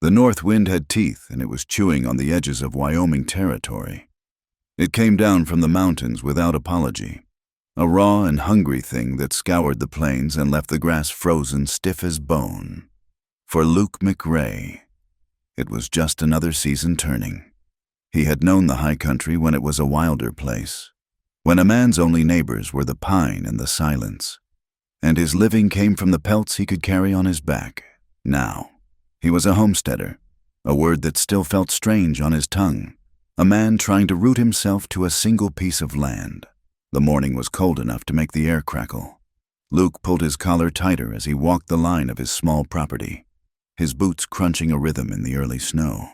The north wind had teeth, and it was chewing on the edges of Wyoming territory. It came down from the mountains without apology, a raw and hungry thing that scoured the plains and left the grass frozen stiff as bone. For Luke McRae, it was just another season turning. He had known the high country when it was a wilder place, when a man's only neighbors were the pine and the silence, and his living came from the pelts he could carry on his back. Now, he was a homesteader, a word that still felt strange on his tongue, a man trying to root himself to a single piece of land. The morning was cold enough to make the air crackle. Luke pulled his collar tighter as he walked the line of his small property, his boots crunching a rhythm in the early snow.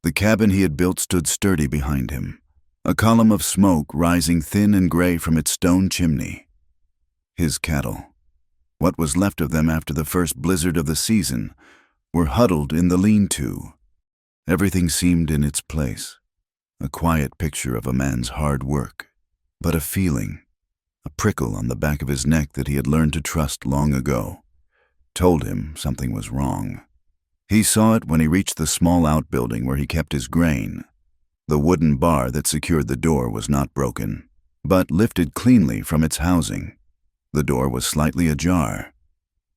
The cabin he had built stood sturdy behind him, a column of smoke rising thin and gray from its stone chimney. His cattle, what was left of them after the first blizzard of the season, were huddled in the lean-to. Everything seemed in its place, a quiet picture of a man's hard work, but a feeling, a prickle on the back of his neck that he had learned to trust long ago, told him something was wrong. He saw it when he reached the small outbuilding where he kept his grain. The wooden bar that secured the door was not broken, but lifted cleanly from its housing. The door was slightly ajar.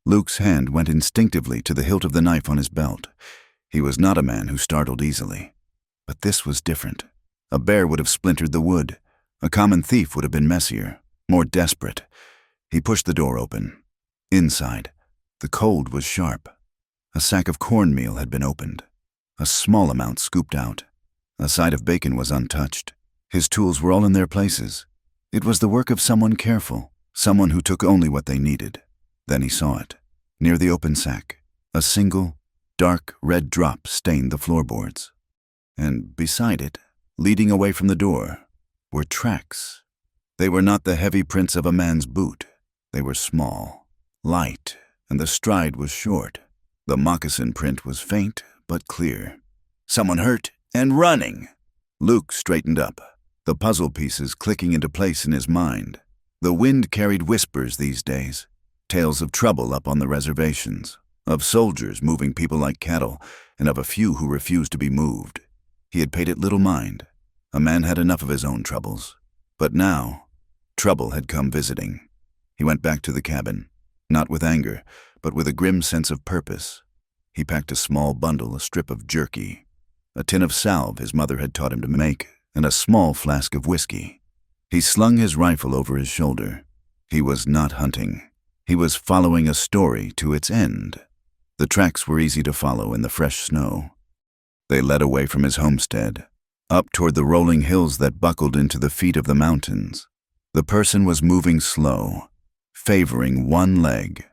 Luke's hand went instinctively to the hilt of the knife on his belt. He was not a man who startled easily. But this was different. A bear would have splintered the wood. A common thief would have been messier, more desperate. He pushed the door open. Inside, the cold was sharp. A sack of cornmeal had been opened, a small amount scooped out. A side of bacon was untouched. His tools were all in their places. It was the work of someone careful, someone who took only what they needed. Then he saw it. Near the open sack, a single, dark red drop stained the floorboards. And beside it, leading away from the door, were tracks. They were not the heavy prints of a man's boot. They were small, light, and the stride was short. The moccasin print was faint but clear. Someone hurt and running. Luke straightened up, the puzzle pieces clicking into place in his mind. The wind carried whispers these days, tales of trouble up on the reservations, of soldiers moving people like cattle, and of a few who refused to be moved. He had paid it little mind. A man had enough of his own troubles. But now, trouble had come visiting. He went back to the cabin, not with anger, but with a grim sense of purpose. He packed a small bundle, a strip of jerky, a tin of salve his mother had taught him to make, and a small flask of whiskey. He slung his rifle over his shoulder. He was not hunting. He was following a story to its end. The tracks were easy to follow in the fresh snow. They led away from his homestead, up toward the rolling hills that buckled into the feet of the mountains. The person was moving slow, favoring one leg.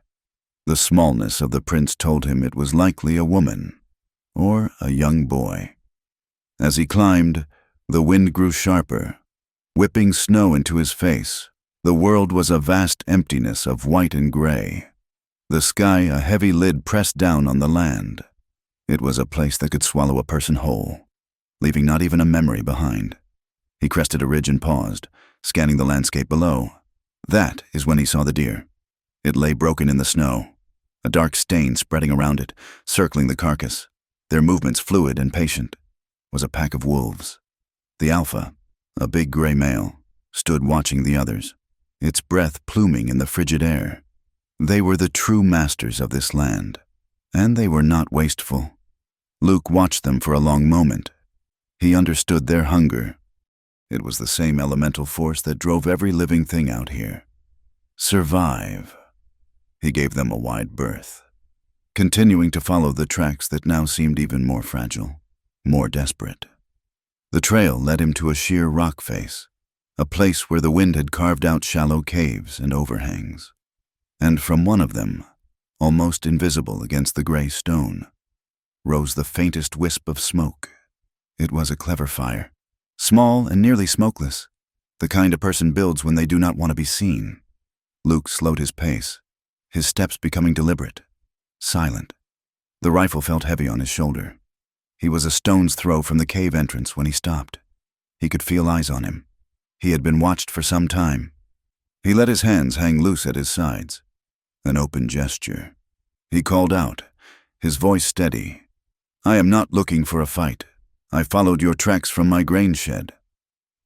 The smallness of the prints told him it was likely a woman or a young boy. As he climbed, the wind grew sharper, whipping snow into his face. The world was a vast emptiness of white and gray. The sky a heavy lid pressed down on the land. It was a place that could swallow a person whole, leaving not even a memory behind. He crested a ridge and paused, scanning the landscape below. That is when he saw the deer. It lay broken in the snow, a dark stain spreading around it, circling the carcass. Their movements fluid and patient. Was a pack of wolves. The alpha, a big gray male, stood watching the others, its breath pluming in the frigid air. They were the true masters of this land, and they were not wasteful. Luke watched them for a long moment. He understood their hunger. It was the same elemental force that drove every living thing out here. Survive. He gave them a wide berth, continuing to follow the tracks that now seemed even more fragile, more desperate. The trail led him to a sheer rock face, a place where the wind had carved out shallow caves and overhangs. And from one of them, almost invisible against the gray stone, rose the faintest wisp of smoke. It was a clever fire, small and nearly smokeless, the kind a person builds when they do not want to be seen. Luke slowed his pace, his steps becoming deliberate, silent. The rifle felt heavy on his shoulder. He was a stone's throw from the cave entrance when he stopped. He could feel eyes on him. He had been watched for some time. He let his hands hang loose at his sides, an open gesture. He called out, his voice steady. "I am not looking for a fight. I followed your tracks from my grain shed."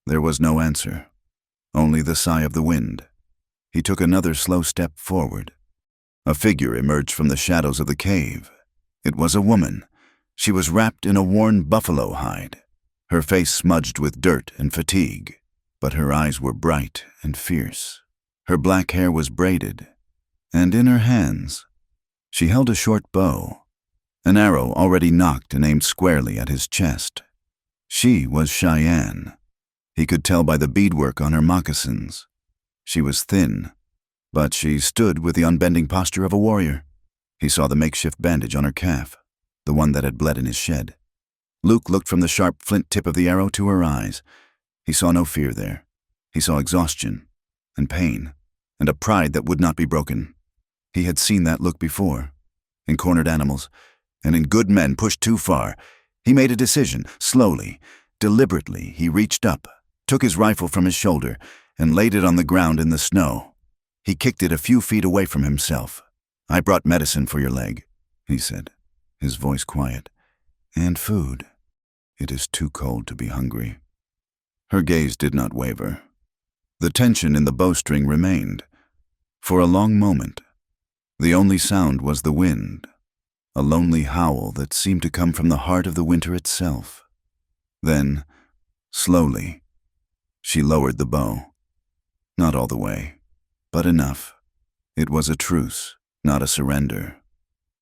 There was no answer, only the sigh of the wind. He took another slow step forward. A figure emerged from the shadows of the cave. It was a woman. She was wrapped in a worn buffalo hide, her face smudged with dirt and fatigue, but her eyes were bright and fierce. Her black hair was braided, and in her hands she held a short bow, an arrow already nocked and aimed squarely at his chest. She was Cheyenne. He could tell by the beadwork on her moccasins. She was thin, but she stood with the unbending posture of a warrior. He saw the makeshift bandage on her calf, the one that had bled in his shed. Luke looked from the sharp flint tip of the arrow to her eyes. He saw no fear there. He saw exhaustion and pain and a pride that would not be broken. He had seen that look before, in cornered animals and in good men pushed too far. He made a decision. Slowly, deliberately, he reached up, took his rifle from his shoulder, and laid it on the ground in the snow. He kicked it a few feet away from himself. "I brought medicine for your leg," he said, his voice quiet. "And food. It is too cold to be hungry." Her gaze did not waver. The tension in the bowstring remained. For a long moment, the only sound was the wind, a lonely howl that seemed to come from the heart of the winter itself. Then, slowly, she lowered the bow. Not all the way, but enough. It was a truce, not a surrender.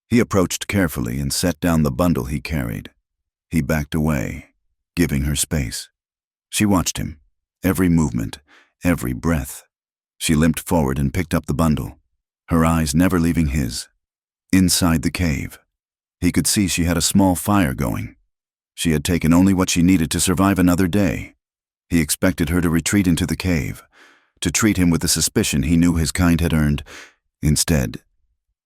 He approached carefully and set down the bundle he carried. He backed away, giving her space. She watched him, every movement, every breath. She limped forward and picked up the bundle, her eyes never leaving his. Inside the cave, he could see she had a small fire going. She had taken only what she needed to survive another day. He expected her to retreat into the cave, to treat him with the suspicion he knew his kind had earned. Instead,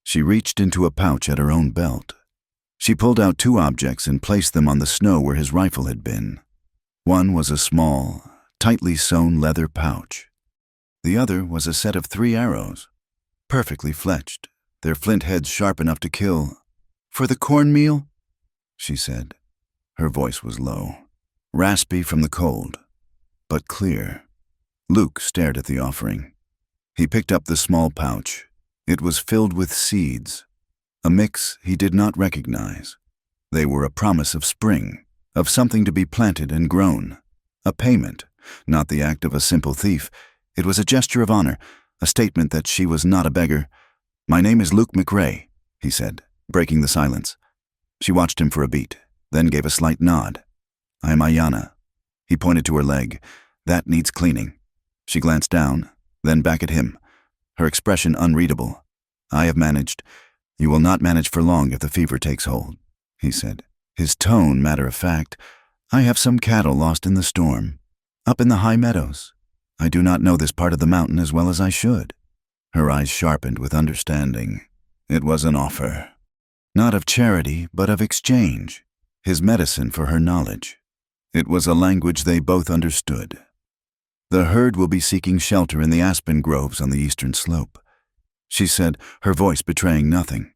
she reached into a pouch at her own belt. She pulled out 2 objects and placed them on the snow where his rifle had been. One was a small, tightly sewn leather pouch. The other was a set of 3 arrows, perfectly fletched, their flint heads sharp enough to kill. "For the cornmeal?" she said. Her voice was low, raspy from the cold, but clear. Luke stared at the offering. He picked up the small pouch. It was filled with seeds, a mix he did not recognize. They were a promise of spring, of something to be planted and grown, a payment, not the act of a simple thief. It was a gesture of honor, a statement that she was not a beggar. "My name is Luke McRae," he said, breaking the silence. She watched him for a beat, then gave a slight nod. "I am Ayanna." He pointed to her leg. "That needs cleaning." She glanced down, then back at him, her expression unreadable. "I have managed. You will not manage for long if the fever takes hold," he said, his tone matter of fact. "I have some cattle lost in the storm, up in the high meadows. I do not know this part of the mountain as well as I should." Her eyes sharpened with understanding. It was an offer, not of charity, but of exchange, his medicine for her knowledge. It was a language they both understood. "The herd will be seeking shelter in the aspen groves on the eastern slope," she said, her voice betraying nothing.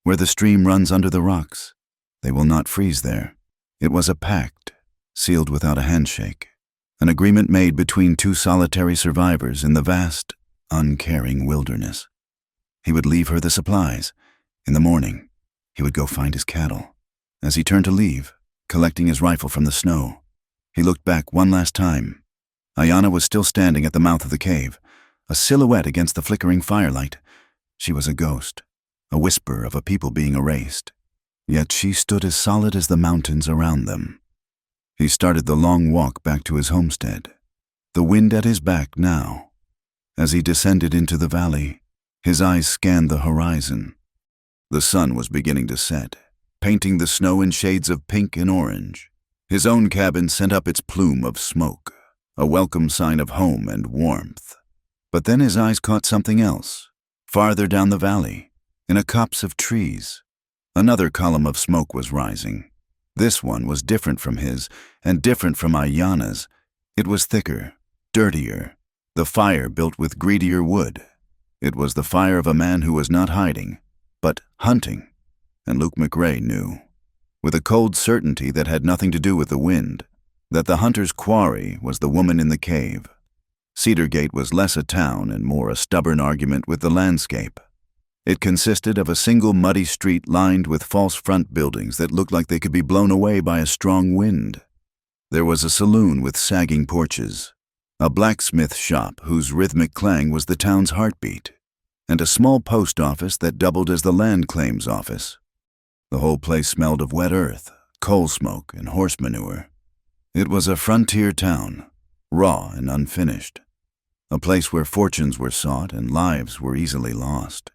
"Where the stream runs under the rocks. They will not freeze there." It was a pact, sealed without a handshake, an agreement made between 2 solitary survivors in the vast, uncaring wilderness. He would leave her the supplies. In the morning, he would go find his cattle. As he turned to leave, collecting his rifle from the snow, he looked back one last time. Ayanna was still standing at the mouth of the cave, a silhouette against the flickering firelight. She was a ghost, a whisper of a people being erased. Yet she stood as solid as the mountains around them. He started the long walk back to his homestead, the wind at his back now. As he descended into the valley, his eyes scanned the horizon. The sun was beginning to set, painting the snow in shades of pink and orange. His own cabin sent up its plume of smoke, a welcome sign of home and warmth. But then his eyes caught something else, farther down the valley, in a copse of trees. Another column of smoke was rising. This one was different from his, and different from Ayanna's. It was thicker, dirtier, the fire built with greedier wood. It was the fire of a man who was not hiding, but hunting, and Luke McRae knew. with a cold certainty that had nothing to do with the wind, that the hunter's quarry was the woman in the cave. Cedar Gate was less a town and more a stubborn argument with the landscape. It consisted of a single muddy street lined with false front buildings that looked like they could be blown away by a strong wind. There was a saloon with sagging porches, a blacksmith shop whose rhythmic clang was the town's heartbeat, and a small post office that doubled as the land claims office. The whole place smelled of wet earth, coal smoke, and horse manure. It was a frontier town, raw and unfinished, a place where fortunes were sought and lives were easily lost.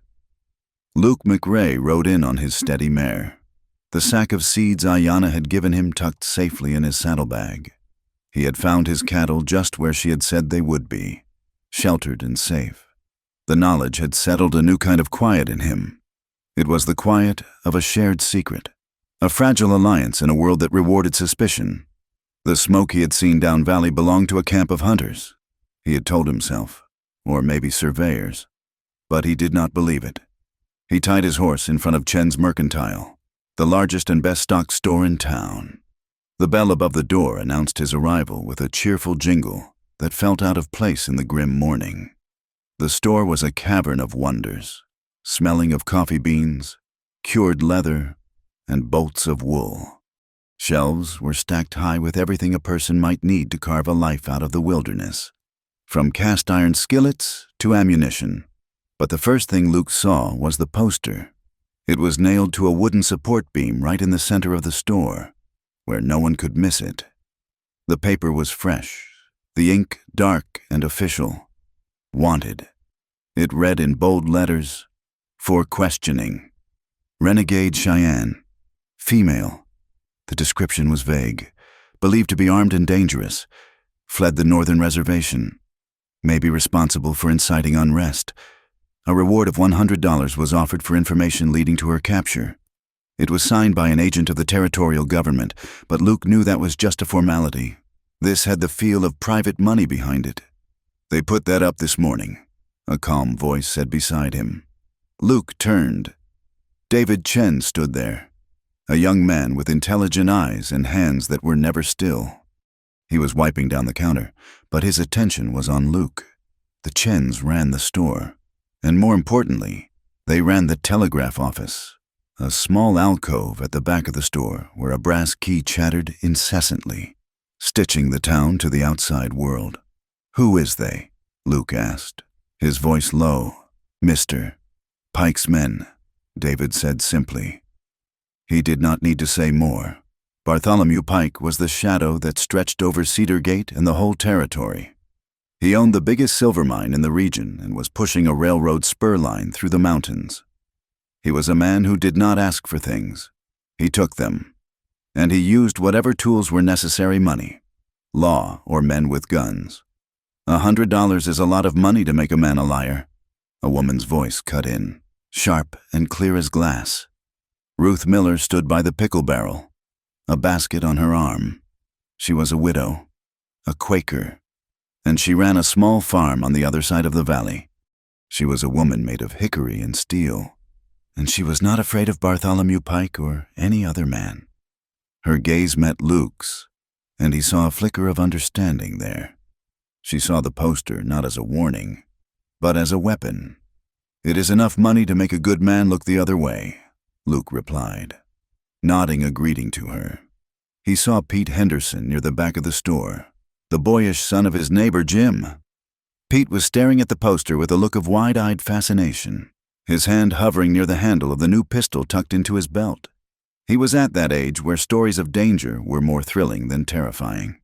Luke McRae rode in on his steady mare, the sack of seeds Ayanna had given him tucked safely in his saddlebag. He had found his cattle just where she had said they would be, sheltered and safe. The knowledge had settled a new kind of quiet in him. It was the quiet of a shared secret, a fragile alliance in a world that rewarded suspicion. The smoke he had seen down valley belonged to a camp of hunters, he had told himself, or maybe surveyors, but he did not believe it. He tied his horse in front of Chen's Mercantile, the largest and best-stocked store in town. The bell above the door announced his arrival with a cheerful jingle that felt out of place in the grim morning. The store was a cavern of wonders, smelling of coffee beans, cured leather, and bolts of wool. Shelves were stacked high with everything a person might need to carve a life out of the wilderness, from cast-iron skillets to ammunition. But the first thing Luke saw was the poster. It was nailed to a wooden support beam right in the center of the store, where no one could miss it. The paper was fresh, the ink dark and official. Wanted. It read in bold letters, "For questioning. Renegade Cheyenne. Female." The description was vague. Believed to be armed and dangerous. Fled the northern reservation. May be responsible for inciting unrest. A reward of $100 was offered for information leading to her capture. It was signed by an agent of the territorial government, but Luke knew that was just a formality. This had the feel of private money behind it. "They put that up this morning," a calm voice said beside him. Luke turned. David Chen stood there, a young man with intelligent eyes and hands that were never still. He was wiping down the counter, but his attention was on Luke. The Chens ran the store, and more importantly, they ran the telegraph office, a small alcove at the back of the store where a brass key chattered incessantly, stitching the town to the outside world. "Who is they?" Luke asked, his voice low. "Mr. Pike's men," David said simply. He did not need to say more. Bartholomew Pike was the shadow that stretched over Cedar Gate and the whole territory. He owned the biggest silver mine in the region and was pushing a railroad spur line through the mountains. He was a man who did not ask for things. He took them. And he used whatever tools were necessary money, law or men with guns. $100 is a lot of money to make a man a liar. A woman's voice cut in, sharp and clear as glass. Ruth Miller stood by the pickle barrel, a basket on her arm. She was a widow, a Quaker, and she ran a small farm on the other side of the valley. She was a woman made of hickory and steel, and she was not afraid of Bartholomew Pike or any other man. Her gaze met Luke's, and he saw a flicker of understanding there. She saw the poster not as a warning, but as a weapon. "It is enough money to make a good man look the other way," Luke replied, nodding a greeting to her. He saw Pete Henderson near the back of the store, the boyish son of his neighbor Jim. Pete was staring at the poster with a look of wide-eyed fascination, his hand hovering near the handle of the new pistol tucked into his belt. He was at that age where stories of danger were more thrilling than terrifying.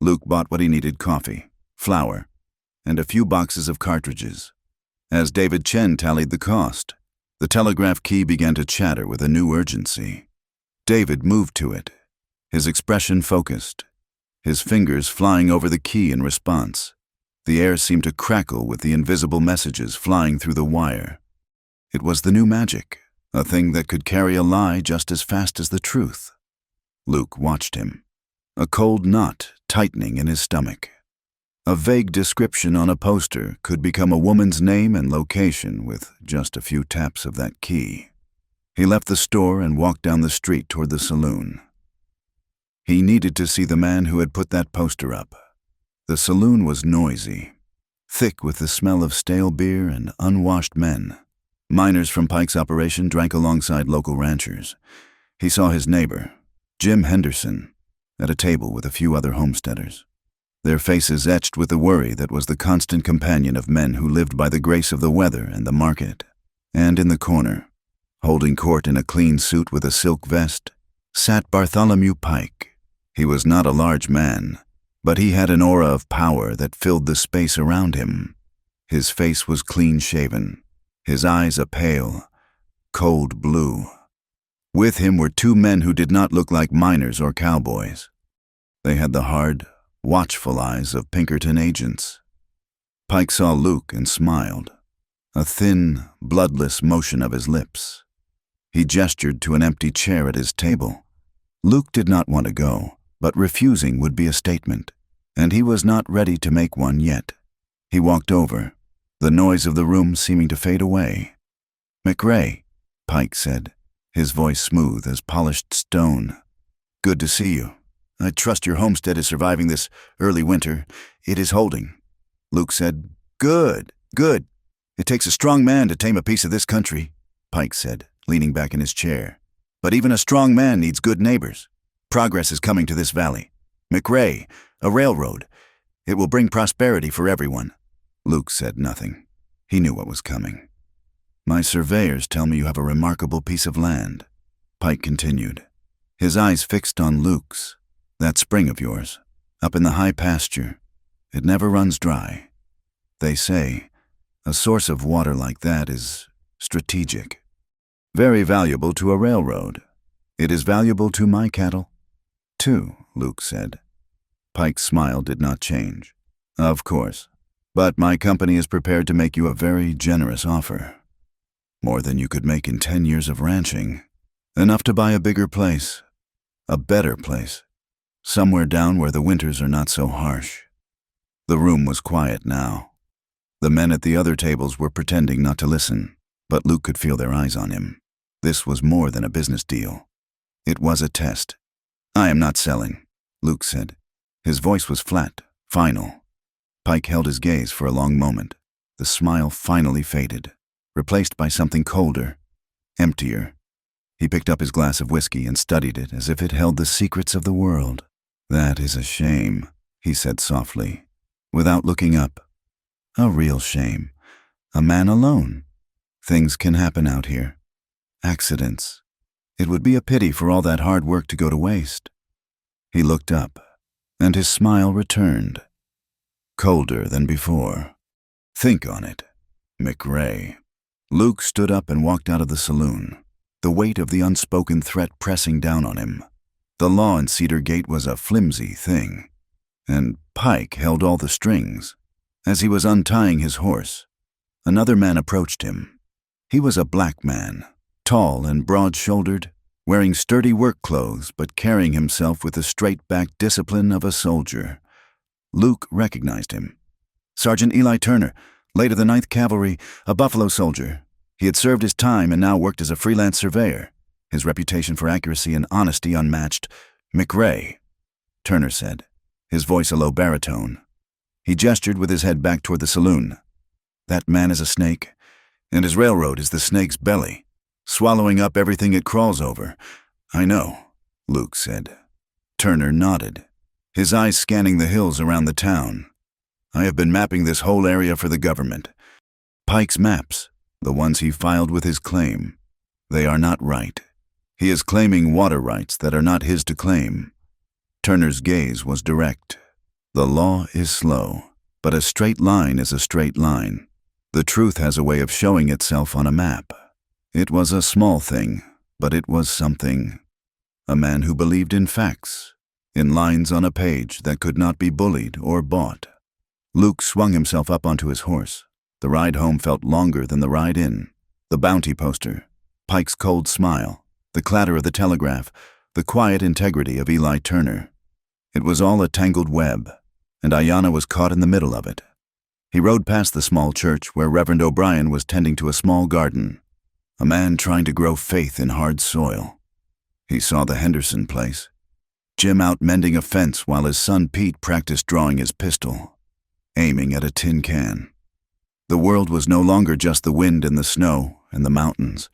Luke bought what he needed: coffee, flour, and a few boxes of cartridges. As David Chen tallied the cost, the telegraph key began to chatter with a new urgency. David moved to it, his expression focused, his fingers flying over the key in response. The air seemed to crackle with the invisible messages flying through the wire. It was the new magic, a thing that could carry a lie just as fast as the truth. Luke watched him, a cold knot tightening in his stomach. A vague description on a poster could become a woman's name and location with just a few taps of that key. He left the store and walked down the street toward the saloon. He needed to see the man who had put that poster up. The saloon was noisy, thick with the smell of stale beer and unwashed men. Miners from Pike's operation drank alongside local ranchers. He saw his neighbor, Jim Henderson, at a table with a few other homesteaders, their faces etched with the worry that was the constant companion of men who lived by the grace of the weather and the market. And in the corner, holding court in a clean suit with a silk vest, sat Bartholomew Pike. He was not a large man, but he had an aura of power that filled the space around him. His face was clean-shaven, his eyes a pale, cold blue. With him were two men who did not look like miners or cowboys. They had the hard, watchful eyes of Pinkerton agents. Pike saw Luke and smiled, a thin, bloodless motion of his lips. He gestured to an empty chair at his table. Luke did not want to go, but refusing would be a statement, and he was not ready to make one yet. He walked over, the noise of the room seeming to fade away. "McRae," Pike said, his voice smooth as polished stone. "Good to see you. I trust your homestead is surviving this early winter. It is holding." Luke said, "Good, good. It takes a strong man to tame a piece of this country," Pike said, leaning back in his chair. "But even a strong man needs good neighbors. Progress is coming to this valley. McRae, a railroad. It will bring prosperity for everyone." Luke said nothing. He knew what was coming. "My surveyors tell me you have a remarkable piece of land," Pike continued, his eyes fixed on Luke's. "That spring of yours, up in the high pasture, it never runs dry. They say a source of water like that is strategic. Very valuable to a railroad. It is valuable to my cattle, too," Luke said. Pike's smile did not change. "Of course, but my company is prepared to make you a very generous offer. More than you could make in 10 years of ranching. Enough to buy a bigger place, a better place. Somewhere down where the winters are not so harsh." The room was quiet now. The men at the other tables were pretending not to listen, but Luke could feel their eyes on him. This was more than a business deal. It was a test. "I am not selling," Luke said. His voice was flat, final. Pike held his gaze for a long moment. The smile finally faded, replaced by something colder, emptier. He picked up his glass of whiskey and studied it as if it held the secrets of the world. "That is a shame," he said softly, without looking up. "A real shame. A man alone. Things can happen out here. Accidents. It would be a pity for all that hard work to go to waste." He looked up, and his smile returned, colder than before. "Think on it, McRae." Luke stood up and walked out of the saloon, the weight of the unspoken threat pressing down on him. The law in Cedar Gate was a flimsy thing, and Pike held all the strings. As he was untying his horse, another man approached him. He was a black man, tall and broad-shouldered, wearing sturdy work clothes but carrying himself with the straight-backed discipline of a soldier. Luke recognized him. "Sergeant Eli Turner, late of the 9th Cavalry, a Buffalo soldier. He had served his time and now worked as a freelance surveyor. His reputation for accuracy and honesty unmatched." "McRae," Turner said, his voice a low baritone. He gestured with his head back toward the saloon. "That man is a snake, and his railroad is the snake's belly, swallowing up everything it crawls over." "I know," Luke said. Turner nodded, his eyes scanning the hills around the town. "I have been mapping this whole area for the government. Pike's maps, the ones he filed with his claim, they are not right. He is claiming water rights that are not his to claim." Turner's gaze was direct. "The law is slow, but a straight line is a straight line. The truth has a way of showing itself on a map. It was a small thing, but it was something. A man who believed in facts, in lines on a page that could not be bullied or bought." Luke swung himself up onto his horse. The ride home felt longer than the ride in. The bounty poster, Pike's cold smile, the clatter of the telegraph, the quiet integrity of Eli Turner. It was all a tangled web, and Ayanna was caught in the middle of it. He rode past the small church where Reverend O'Brien was tending to a small garden. a man trying to grow faith in hard soil. He saw the Henderson place, Jim out mending a fence while his son Pete practiced drawing his pistol, aiming at a tin can. The world was no longer just the wind and the snow and the mountains.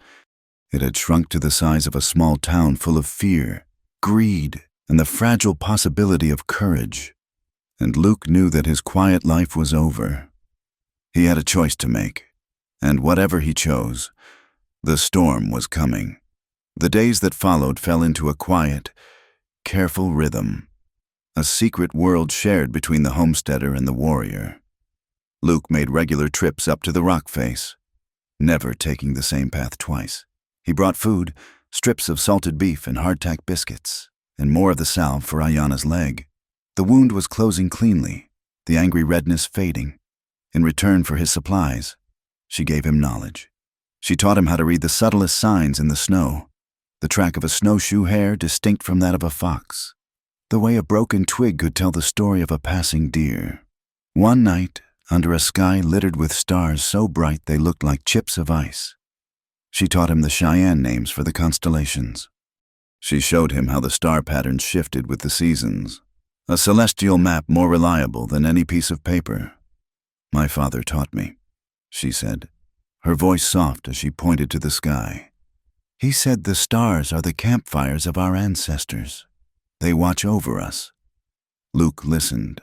It had shrunk to the size of a small town full of fear, greed, and the fragile possibility of courage. And Luke knew that his quiet life was over. He had a choice to make, and whatever he chose, the storm was coming. The days that followed fell into a quiet, careful rhythm, a secret world shared between the homesteader and the warrior. Luke made regular trips up to the rock face, never taking the same path twice. He brought food, strips of salted beef and hardtack biscuits, and more of the salve for Ayanna's leg. The wound was closing cleanly, the angry redness fading. In return for his supplies, she gave him knowledge. She taught him how to read the subtlest signs in the snow, the track of a snowshoe hare distinct from that of a fox, the way a broken twig could tell the story of a passing deer. One night, under a sky littered with stars so bright they looked like chips of ice, she taught him the Cheyenne names for the constellations. She showed him how the star patterns shifted with the seasons, a celestial map more reliable than any piece of paper. "My father taught me," she said, her voice soft as she pointed to the sky. "He said the stars are the campfires of our ancestors. They watch over us." Luke listened,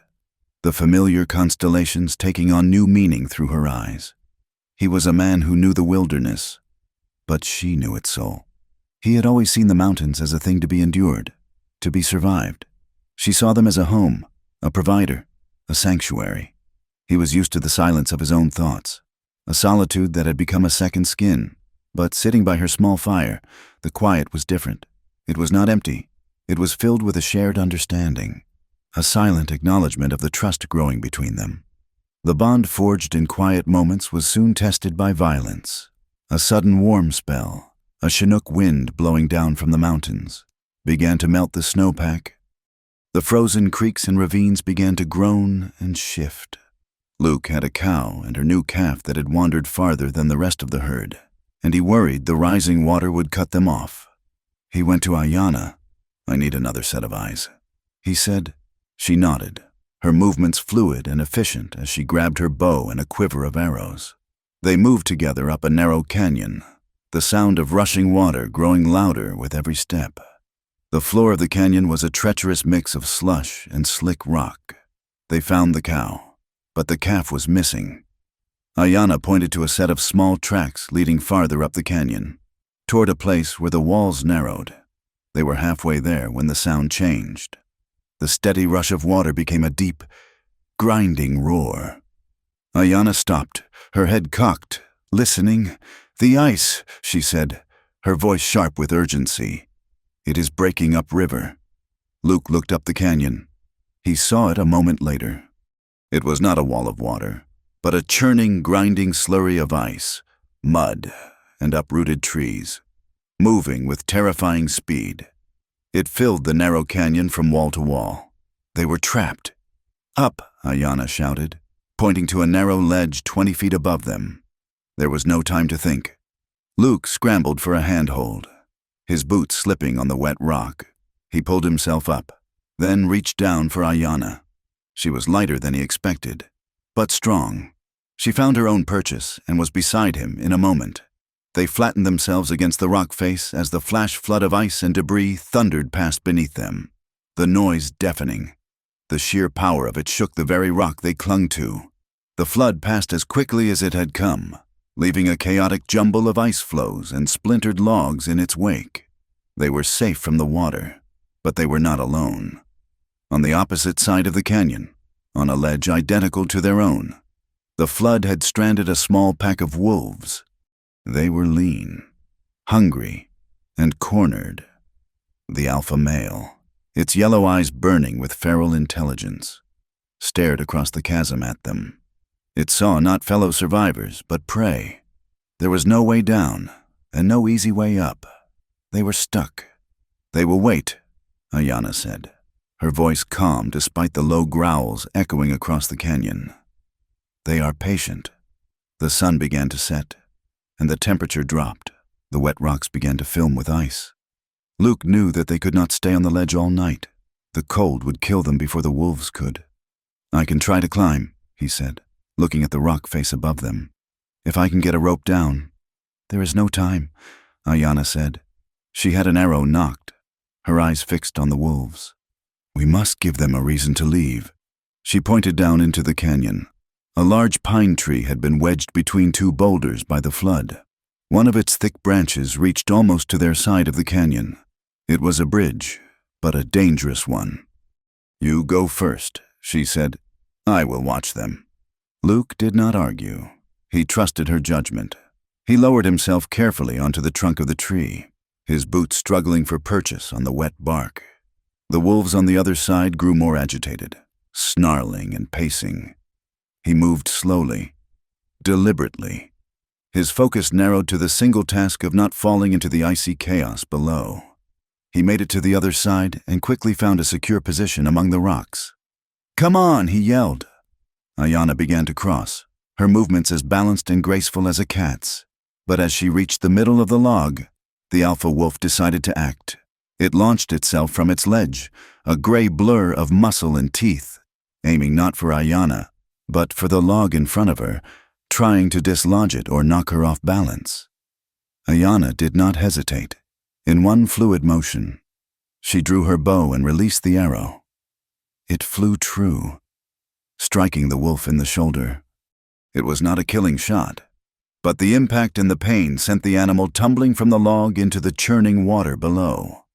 the familiar constellations taking on new meaning through her eyes. He was a man who knew the wilderness, but she knew its soul. He had always seen the mountains as a thing to be endured, to be survived. She saw them as a home, a provider, a sanctuary. He was used to the silence of his own thoughts, a solitude that had become a second skin. But sitting by her small fire, the quiet was different. It was not empty. It was filled with a shared understanding, a silent acknowledgement of the trust growing between them. The bond forged in quiet moments was soon tested by violence. A sudden warm spell, a Chinook wind blowing down from the mountains, began to melt the snowpack. The frozen creeks and ravines began to groan and shift. Luke had a cow and her new calf that had wandered farther than the rest of the herd, and he worried the rising water would cut them off. He went to Ayanna. "I need another set of eyes," he said. She nodded, her movements fluid and efficient as she grabbed her bow and a quiver of arrows. They moved together up a narrow canyon, the sound of rushing water growing louder with every step. The floor of the canyon was a treacherous mix of slush and slick rock. They found the cow, but the calf was missing. Ayanna pointed to a set of small tracks leading farther up the canyon, toward a place where the walls narrowed. They were halfway there when the sound changed. The steady rush of water became a deep, grinding roar. Ayanna stopped, her head cocked, listening. "The ice," she said, her voice sharp with urgency. "It is breaking upriver." Luke looked up the canyon. He saw it a moment later. It was not a wall of water, but a churning, grinding slurry of ice, mud, and uprooted trees, moving with terrifying speed. It filled the narrow canyon from wall to wall. They were trapped. "Up," Ayanna shouted, pointing to a narrow ledge 20 feet above them. There was no time to think. Luke scrambled for a handhold, his boots slipping on the wet rock. He pulled himself up, then reached down for Ayanna. She was lighter than he expected, but strong. She found her own purchase and was beside him in a moment. They flattened themselves against the rock face as the flash flood of ice and debris thundered past beneath them, the noise deafening. The sheer power of it shook the very rock they clung to. The flood passed as quickly as it had come, leaving a chaotic jumble of ice floes and splintered logs in its wake. They were safe from the water, but they were not alone. On the opposite side of the canyon, on a ledge identical to their own, the flood had stranded a small pack of wolves. They were lean, hungry, and cornered. The alpha male, its yellow eyes burning with feral intelligence, stared across the chasm at them. It saw not fellow survivors, but prey. There was no way down, and no easy way up. They were stuck. "They will wait," Ayanna said, her voice calm despite the low growls echoing across the canyon. "They are patient." The sun began to set, and the temperature dropped. The wet rocks began to film with ice. Luke knew that they could not stay on the ledge all night. The cold would kill them before the wolves could. "I can try to climb," he said, looking at the rock face above them. "If I can get a rope down." "There is no time," Ayanna said. She had an arrow nocked, her eyes fixed on the wolves. "We must give them a reason to leave." She pointed down into the canyon. A large pine tree had been wedged between two boulders by the flood. One of its thick branches reached almost to their side of the canyon. It was a bridge, but a dangerous one. "You go first," she said. "I will watch them." Luke did not argue. He trusted her judgment. He lowered himself carefully onto the trunk of the tree, his boots struggling for purchase on the wet bark. The wolves on the other side grew more agitated, snarling and pacing. He moved slowly, deliberately. His focus narrowed to the single task of not falling into the icy chaos below. He made it to the other side and quickly found a secure position among the rocks. "Come on," he yelled. Ayanna began to cross, her movements as balanced and graceful as a cat's. But as she reached the middle of the log, the alpha wolf decided to act. It launched itself from its ledge, a gray blur of muscle and teeth, aiming not for Ayanna, but for the log in front of her, trying to dislodge it or knock her off balance. Ayanna did not hesitate. In one fluid motion, she drew her bow and released the arrow. It flew true, striking the wolf in the shoulder. It was not a killing shot, but the impact and the pain sent the animal tumbling from the log into the churning water below.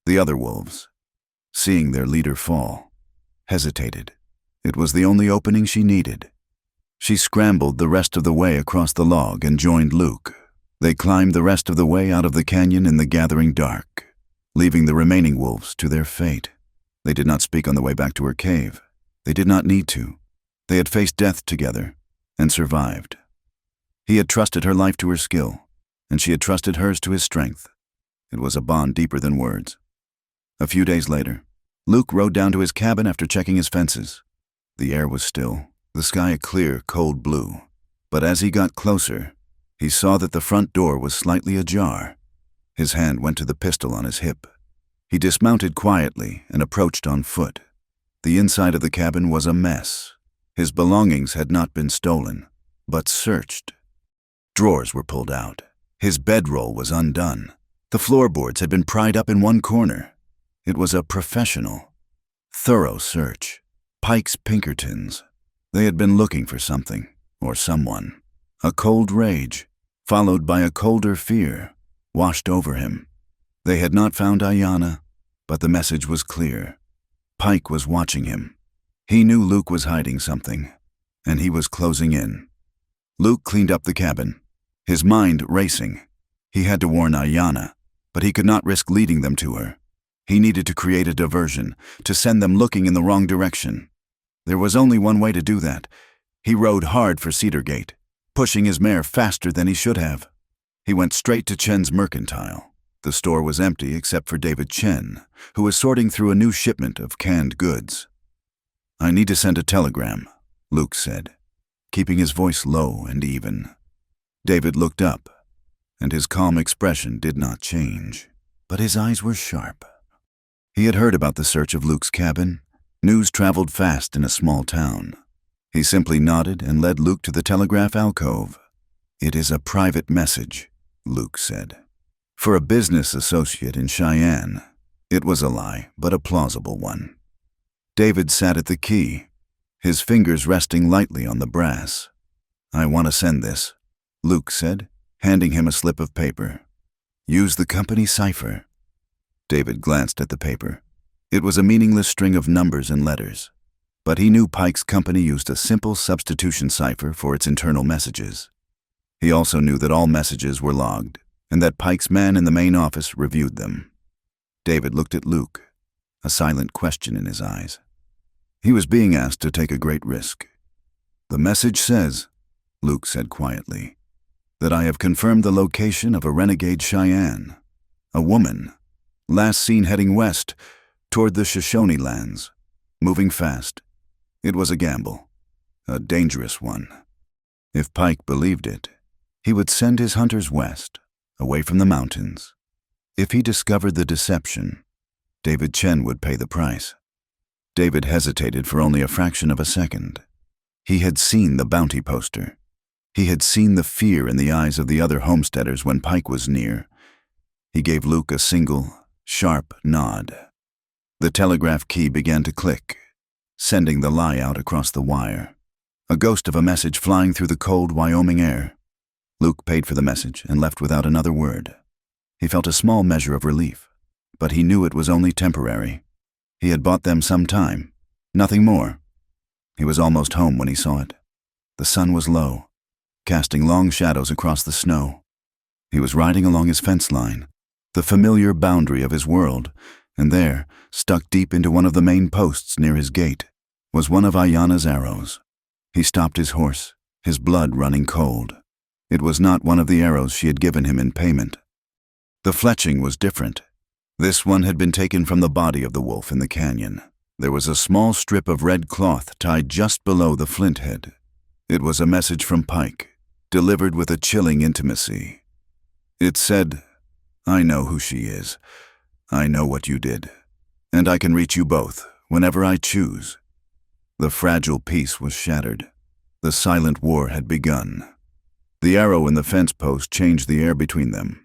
The other wolves, seeing their leader fall, hesitated. It was the only opening she needed. She scrambled the rest of the way across the log and joined Luke. They climbed the rest of the way out of the canyon in the gathering dark, leaving the remaining wolves to their fate. They did not speak on the way back to her cave. They did not need to. They had faced death together and survived. He had trusted her life to her skill, and she had trusted hers to his strength. It was a bond deeper than words. A few days later, Luke rode down to his cabin after checking his fences. The air was still, the sky a clear, cold blue. But as he got closer, he saw that the front door was slightly ajar. His hand went to the pistol on his hip. He dismounted quietly and approached on foot. The inside of the cabin was a mess. His belongings had not been stolen, but searched. Drawers were pulled out. His bedroll was undone. The floorboards had been pried up in one corner. It was a professional, thorough search. Pike's Pinkertons. They had been looking for something, or someone. A cold rage, followed by a colder fear, washed over him. They had not found Ayanna, but the message was clear. Pike was watching him. He knew Luke was hiding something, and he was closing in. Luke cleaned up the cabin, his mind racing. He had to warn Ayanna, but he could not risk leading them to her. He needed to create a diversion, to send them looking in the wrong direction. There was only one way to do that. He rode hard for Cedar Gate, pushing his mare faster than he should have. He went straight to Chen's Mercantile. The store was empty except for David Chen, who was sorting through a new shipment of canned goods. "I need to send a telegram," Luke said, keeping his voice low and even. David looked up, and his calm expression did not change, but his eyes were sharp. He had heard about the search of Luke's cabin. News traveled fast in a small town. He simply nodded and led Luke to the telegraph alcove. "It is a private message," Luke said. For a business associate in Cheyenne, it was a lie, but a plausible one. David sat at the key, his fingers resting lightly on the brass. "I want to send this," Luke said, handing him a slip of paper. "Use the company cipher." David glanced at the paper. It was a meaningless string of numbers and letters, but he knew Pike's company used a simple substitution cipher for its internal messages. He also knew that all messages were logged, and that Pike's man in the main office reviewed them. David looked at Luke, a silent question in his eyes. He was being asked to take a great risk. "The message says," Luke said quietly, "that I have confirmed the location of a renegade Cheyenne, a woman, last seen heading west toward the Shoshone lands, moving fast. It was a gamble, a dangerous one. If Pike believed it, he would send his hunters west, away from the mountains. If he discovered the deception, David Chen would pay the price. David hesitated for only a fraction of a second. He had seen the bounty poster. He had seen the fear in the eyes of the other homesteaders when Pike was near. He gave Luke a single, sharp nod. The telegraph key began to click, sending the lie out across the wire. A ghost of a message flying through the cold Wyoming air. Luke paid for the message and left without another word. He felt a small measure of relief, but he knew it was only temporary. He had bought them some time, nothing more. He was almost home when he saw it. The sun was low, casting long shadows across the snow. He was riding along his fence line, the familiar boundary of his world, and there, stuck deep into one of the main posts near his gate, was one of Ayanna's arrows. He stopped his horse, his blood running cold. It was not one of the arrows she had given him in payment. The fletching was different. This one had been taken from the body of the wolf in the canyon. There was a small strip of red cloth tied just below the flint head. It was a message from Pike, delivered with a chilling intimacy. It said, "I know who she is. I know what you did, and I can reach you both whenever I choose." The fragile peace was shattered. The silent war had begun. The arrow in the fence post changed the air between them.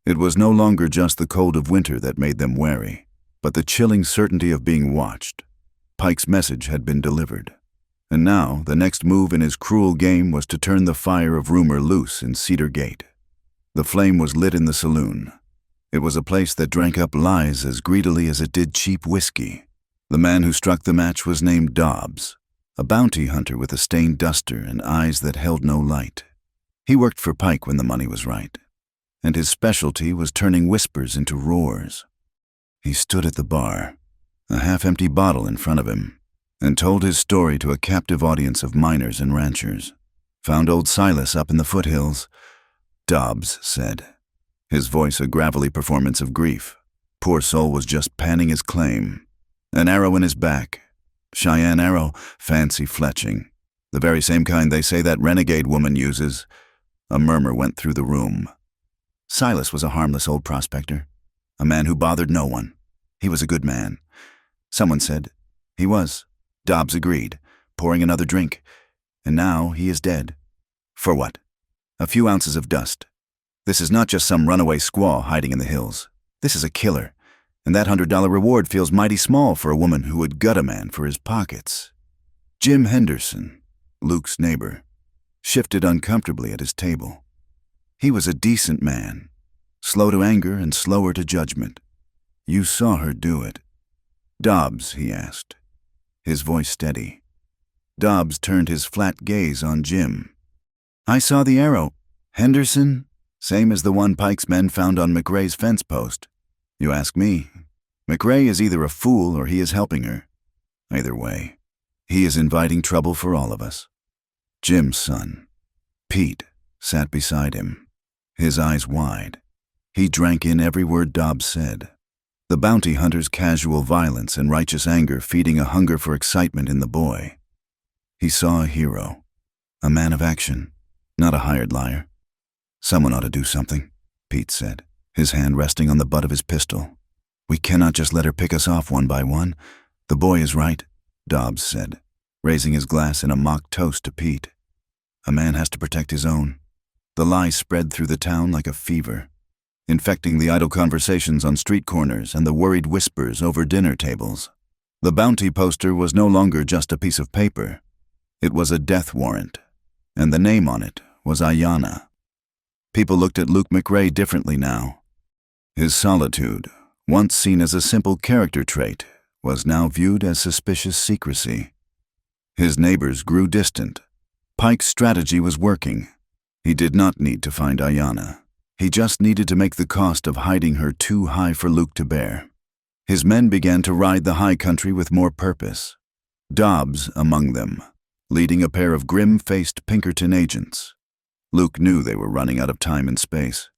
It was no longer just the cold of winter that made them wary, but the chilling certainty of being watched. Pike's message had been delivered. And now, the next move in his cruel game was to turn the fire of rumor loose in Cedar Gate. The flame was lit in the saloon. It was a place that drank up lies as greedily as it did cheap whiskey. The man who struck the match was named Dobbs, a bounty hunter with a stained duster and eyes that held no light. He worked for Pike when the money was right, and his specialty was turning whispers into roars. He stood at the bar, a half-empty bottle in front of him, and told his story to a captive audience of miners and ranchers. "Found old Silas up in the foothills," Dobbs said, his voice a gravelly performance of grief. Poor soul was just panning his claim. An arrow in his back. Cheyenne arrow, fancy fletching. The very same kind they say that renegade woman uses. A murmur went through the room. Silas was a harmless old prospector, a man who bothered no one. He was a good man. Someone said, "He was." Dobbs agreed, pouring another drink. "And now he is dead." "For what?" "A few ounces of dust. This is not just some runaway squaw hiding in the hills. This is a killer, and that $100 reward feels mighty small for a woman who would gut a man for his pockets." Jim Henderson, Luke's neighbor, shifted uncomfortably at his table. He was a decent man, slow to anger and slower to judgment. "You saw her do it." "Dobbs?" he asked, his voice steady. Dobbs turned his flat gaze on Jim. "I saw the arrow. Henderson? Same as the one Pike's men found on McRae's fence post. You ask me. McRae is either a fool or he is helping her. Either way, he is inviting trouble for all of us." Jim's son, Pete, sat beside him, his eyes wide. He drank in every word Dobbs said. The bounty hunter's casual violence and righteous anger feeding a hunger for excitement in the boy. He saw a hero, a man of action, not a hired liar. "Someone ought to do something," Pete said, his hand resting on the butt of his pistol. "We cannot just let her pick us off one by one. The boy is right," Dobbs said, raising his glass in a mock toast to Pete. "A man has to protect his own." The lie spread through the town like a fever, infecting the idle conversations on street corners and the worried whispers over dinner tables. The bounty poster was no longer just a piece of paper. It was a death warrant, and the name on it was Ayanna. People looked at Luke McRae differently now. His solitude, once seen as a simple character trait, was now viewed as suspicious secrecy. His neighbors grew distant. Pike's strategy was working. He did not need to find Ayanna. He just needed to make the cost of hiding her too high for Luke to bear. His men began to ride the high country with more purpose. Dobbs among them, leading a pair of grim-faced Pinkerton agents. Luke knew they were running out of time and space.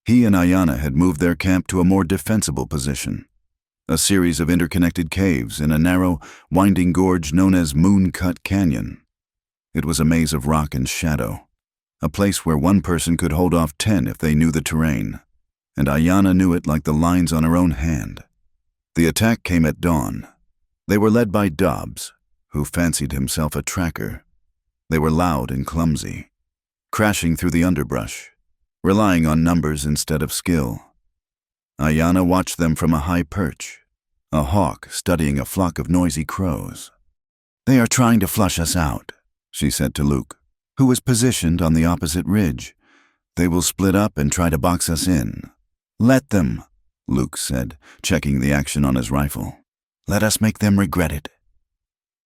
He and Ayanna had moved their camp to a more defensible position, a series of interconnected caves in a narrow, winding gorge known as Moon Cut Canyon. It was a maze of rock and shadow. a place where one person could hold off 10 if they knew the terrain, and Ayanna knew it like the lines on her own hand. The attack came at dawn. They were led by Dobbs, who fancied himself a tracker. They were loud and clumsy, crashing through the underbrush, relying on numbers instead of skill. Ayanna watched them from a high perch, a hawk studying a flock of noisy crows. "They are trying to flush us out," she said to Luke, who was positioned on the opposite ridge. "They will split up and try to box us in." "Let them," Luke said, checking the action on his rifle. "Let us make them regret it."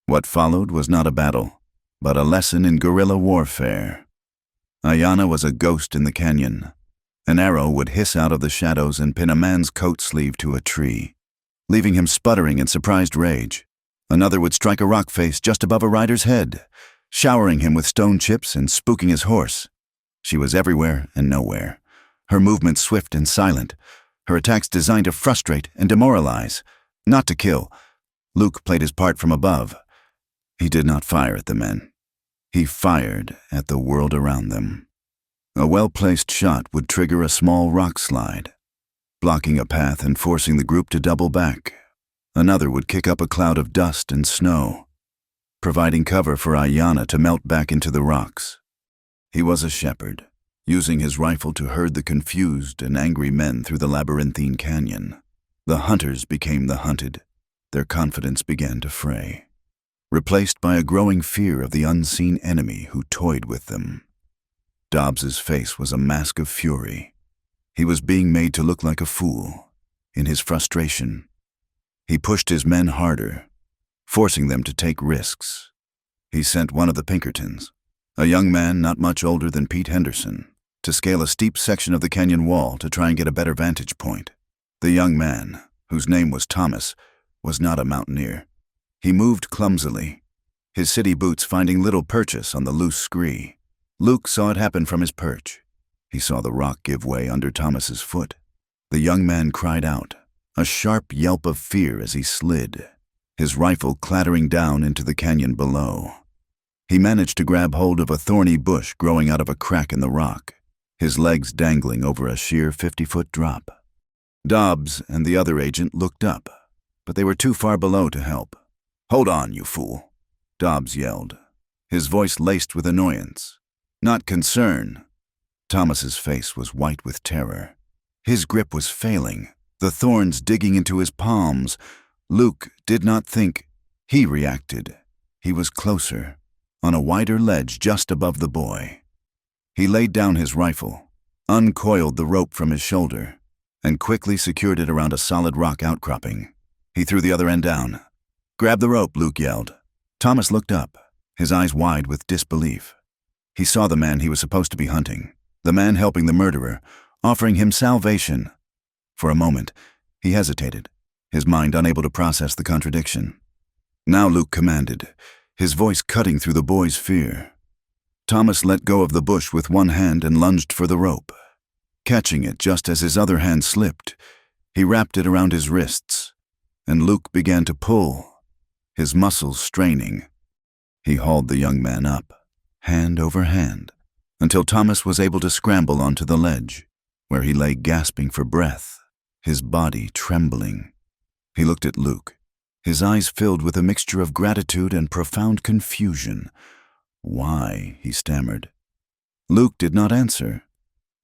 What followed was not a battle, but a lesson in guerrilla warfare. Ayanna was a ghost in the canyon. An arrow would hiss out of the shadows and pin a man's coat sleeve to a tree, leaving him sputtering in surprised rage. Another would strike a rock face just above a rider's head, showering him with stone chips and spooking his horse. She was everywhere and nowhere, her movements swift and silent, her attacks designed to frustrate and demoralize, not to kill. Luke played his part from above. He did not fire at the men. He fired at the world around them. A well-placed shot would trigger a small rock slide, blocking a path and forcing the group to double back. Another would kick up a cloud of dust and snow, providing cover for Ayanna to melt back into the rocks. He was a shepherd, using his rifle to herd the confused and angry men through the labyrinthine canyon. The hunters became the hunted. Their confidence began to fray, replaced by a growing fear of the unseen enemy who toyed with them. Dobbs's face was a mask of fury. He was being made to look like a fool. In his frustration, he pushed his men harder, forcing them to take risks. He sent one of the Pinkertons, a young man not much older than Pete Henderson, to scale a steep section of the canyon wall to try and get a better vantage point. The young man, whose name was Thomas, was not a mountaineer. He moved clumsily, his city boots finding little purchase on the loose scree. Luke saw it happen from his perch. He saw the rock give way under Thomas's foot. The young man cried out, a sharp yelp of fear as he slid, his rifle clattering down into the canyon below. He managed to grab hold of a thorny bush growing out of a crack in the rock, his legs dangling over a sheer 50-foot drop. Dobbs and the other agent looked up, but they were too far below to help. "Hold on, you fool," Dobbs yelled, his voice laced with annoyance, not concern. Thomas's face was white with terror. His grip was failing, the thorns digging into his palms. Luke did not think. He reacted. He was closer, on a wider ledge just above the boy. He laid down his rifle, uncoiled the rope from his shoulder, and quickly secured it around a solid rock outcropping. He threw the other end down. "Grab the rope," Luke yelled. Thomas looked up, his eyes wide with disbelief. He saw the man he was supposed to be hunting, the man helping the murderer, offering him salvation. For a moment, he hesitated, his mind unable to process the contradiction. Now Luke commanded, his voice cutting through the boy's fear. Thomas let go of the bush with one hand and lunged for the rope. Catching it just as his other hand slipped, he wrapped it around his wrists, and Luke began to pull, his muscles straining. He hauled the young man up, hand over hand, until Thomas was able to scramble onto the ledge, where he lay gasping for breath, his body trembling. He looked at Luke, his eyes filled with a mixture of gratitude and profound confusion. "Why?" he stammered. Luke did not answer.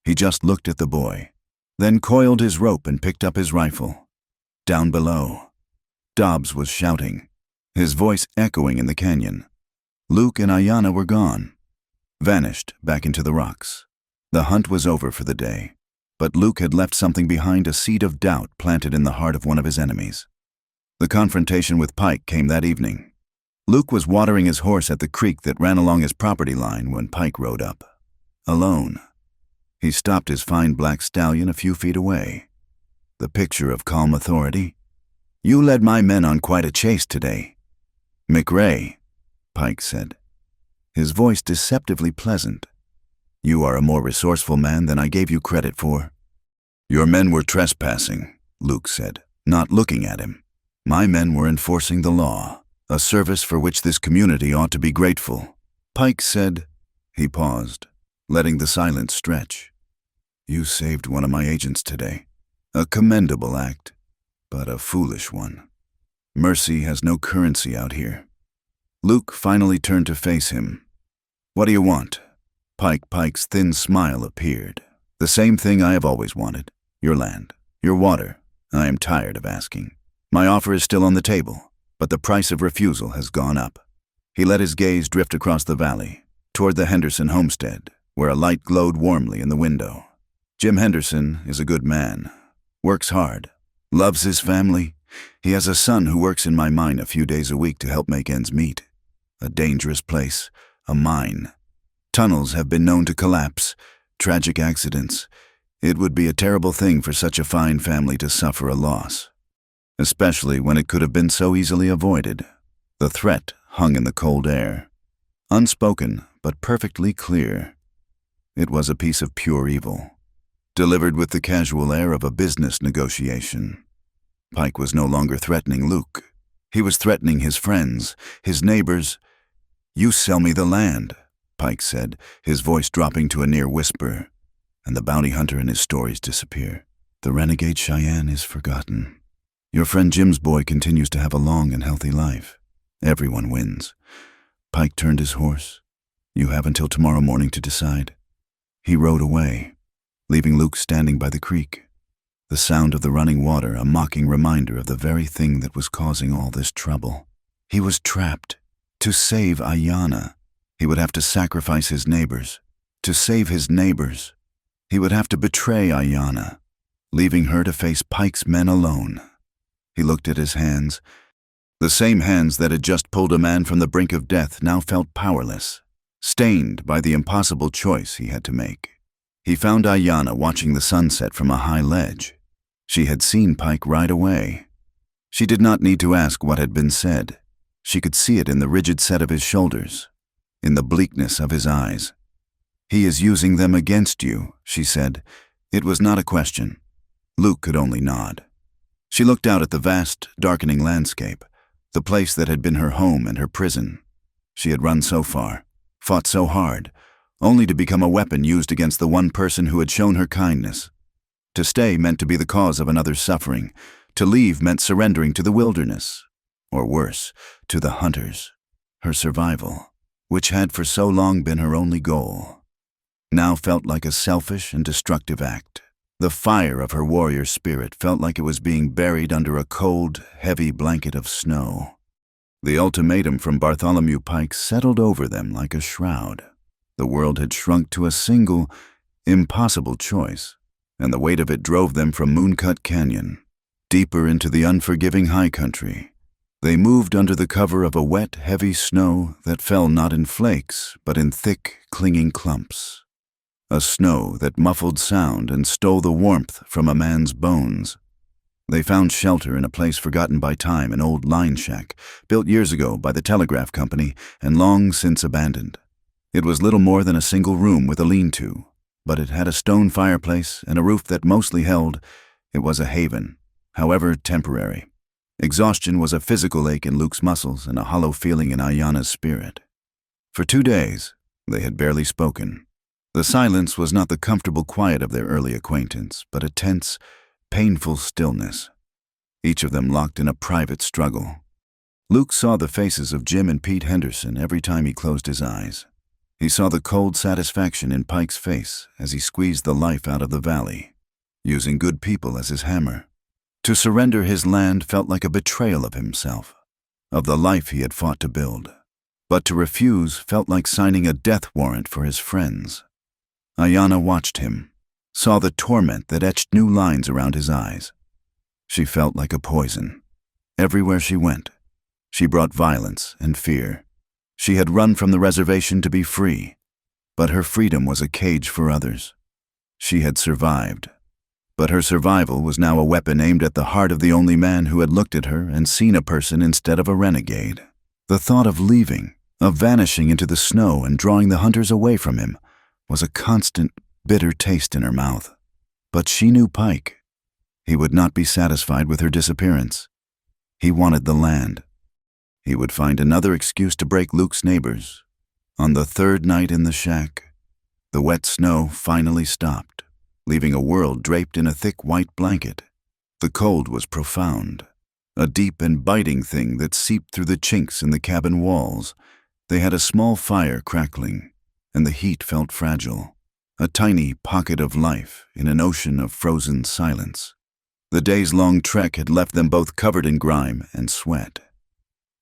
He just looked at the boy, then coiled his rope and picked up his rifle. Down below, Dobbs was shouting, his voice echoing in the canyon. Luke and Ayanna were gone, vanished back into the rocks. The hunt was over for the day, but Luke had left something behind, a seed of doubt planted in the heart of one of his enemies. The confrontation with Pike came that evening. Luke was watering his horse at the creek that ran along his property line when Pike rode up. Alone, he stopped his fine black stallion a few feet away. The picture of calm authority. "You led my men on quite a chase today, McRae," Pike said, his voice deceptively pleasant. "You are a more resourceful man than I gave you credit for." "Your men were trespassing," Luke said, not looking at him. "My men were enforcing the law, a service for which this community ought to be grateful." Pike said. He paused, letting the silence stretch. You saved one of my agents today. A commendable act, but a foolish one. Mercy has no currency out here. Luke finally turned to face him. What do you want? Pike's thin smile appeared. The same thing I have always wanted. Your land. Your water. I am tired of asking. My offer is still on the table, but the price of refusal has gone up. He let his gaze drift across the valley, toward the Henderson homestead, where a light glowed warmly in the window. Jim Henderson is a good man, works hard, loves his family. He has a son who works in my mine a few days a week to help make ends meet. A dangerous place, a mine. Tunnels have been known to collapse, tragic accidents. It would be a terrible thing for such a fine family to suffer a loss, especially when it could have been so easily avoided. The threat hung in the cold air, unspoken but perfectly clear. It was a piece of pure evil, delivered with the casual air of a business negotiation. Pike was no longer threatening Luke. He was threatening his friends, his neighbors. "You sell me the land," Pike said, his voice dropping to a near whisper, and the bounty hunter and his stories disappear. The renegade Cheyenne is forgotten. Your friend Jim's boy continues to have a long and healthy life. Everyone wins. Pike turned his horse. You have until tomorrow morning to decide. He rode away, leaving Luke standing by the creek. The sound of the running water, a mocking reminder of the very thing that was causing all this trouble. He was trapped. To save Ayanna, he would have to sacrifice his neighbors. To save his neighbors, he would have to betray Ayanna, leaving her to face Pike's men alone. He looked at his hands. The same hands that had just pulled a man from the brink of death now felt powerless, stained by the impossible choice he had to make. He found Ayanna watching the sunset from a high ledge. She had seen Pike ride away. She did not need to ask what had been said. She could see it in the rigid set of his shoulders, in the bleakness of his eyes. "He is using them against you," she said. It was not a question. Luke could only nod. She looked out at the vast, darkening landscape, the place that had been her home and her prison. She had run so far, fought so hard, only to become a weapon used against the one person who had shown her kindness. To stay meant to be the cause of another's suffering. To leave meant surrendering to the wilderness, or worse, to the hunters. Her survival, which had for so long been her only goal, now felt like a selfish and destructive act. The fire of her warrior spirit felt like it was being buried under a cold, heavy blanket of snow. The ultimatum from Bartholomew Pike settled over them like a shroud. The world had shrunk to a single, impossible choice, and the weight of it drove them from Mooncut Canyon, deeper into the unforgiving high country. They moved under the cover of a wet, heavy snow that fell not in flakes, but in thick, clinging clumps. A snow that muffled sound and stole the warmth from a man's bones. They found shelter in a place forgotten by time, an old line shack, built years ago by the telegraph company and long since abandoned. It was little more than a single room with a lean-to, but it had a stone fireplace and a roof that mostly held. It was a haven, however temporary. Exhaustion was a physical ache in Luke's muscles and a hollow feeling in Ayanna's spirit. For 2 days, they had barely spoken. The silence was not the comfortable quiet of their early acquaintance, but a tense, painful stillness, each of them locked in a private struggle. Luke saw the faces of Jim and Pete Henderson every time he closed his eyes. He saw the cold satisfaction in Pike's face as he squeezed the life out of the valley, using good people as his hammer. To surrender his land felt like a betrayal of himself, of the life he had fought to build. But to refuse felt like signing a death warrant for his friends. Ayanna watched him, saw the torment that etched new lines around his eyes. She felt like a poison. Everywhere she went, she brought violence and fear. She had run from the reservation to be free, but her freedom was a cage for others. She had survived, but her survival was now a weapon aimed at the heart of the only man who had looked at her and seen a person instead of a renegade. The thought of leaving, of vanishing into the snow and drawing the hunters away from him, was a constant, bitter taste in her mouth. But she knew Pike. He would not be satisfied with her disappearance. He wanted the land. He would find another excuse to break Luke's neighbors. On the 3rd night in the shack, the wet snow finally stopped, leaving a world draped in a thick white blanket. The cold was profound, a deep and biting thing that seeped through the chinks in the cabin walls. They had a small fire crackling, and the heat felt fragile, a tiny pocket of life in an ocean of frozen silence. The days-long trek had left them both covered in grime and sweat.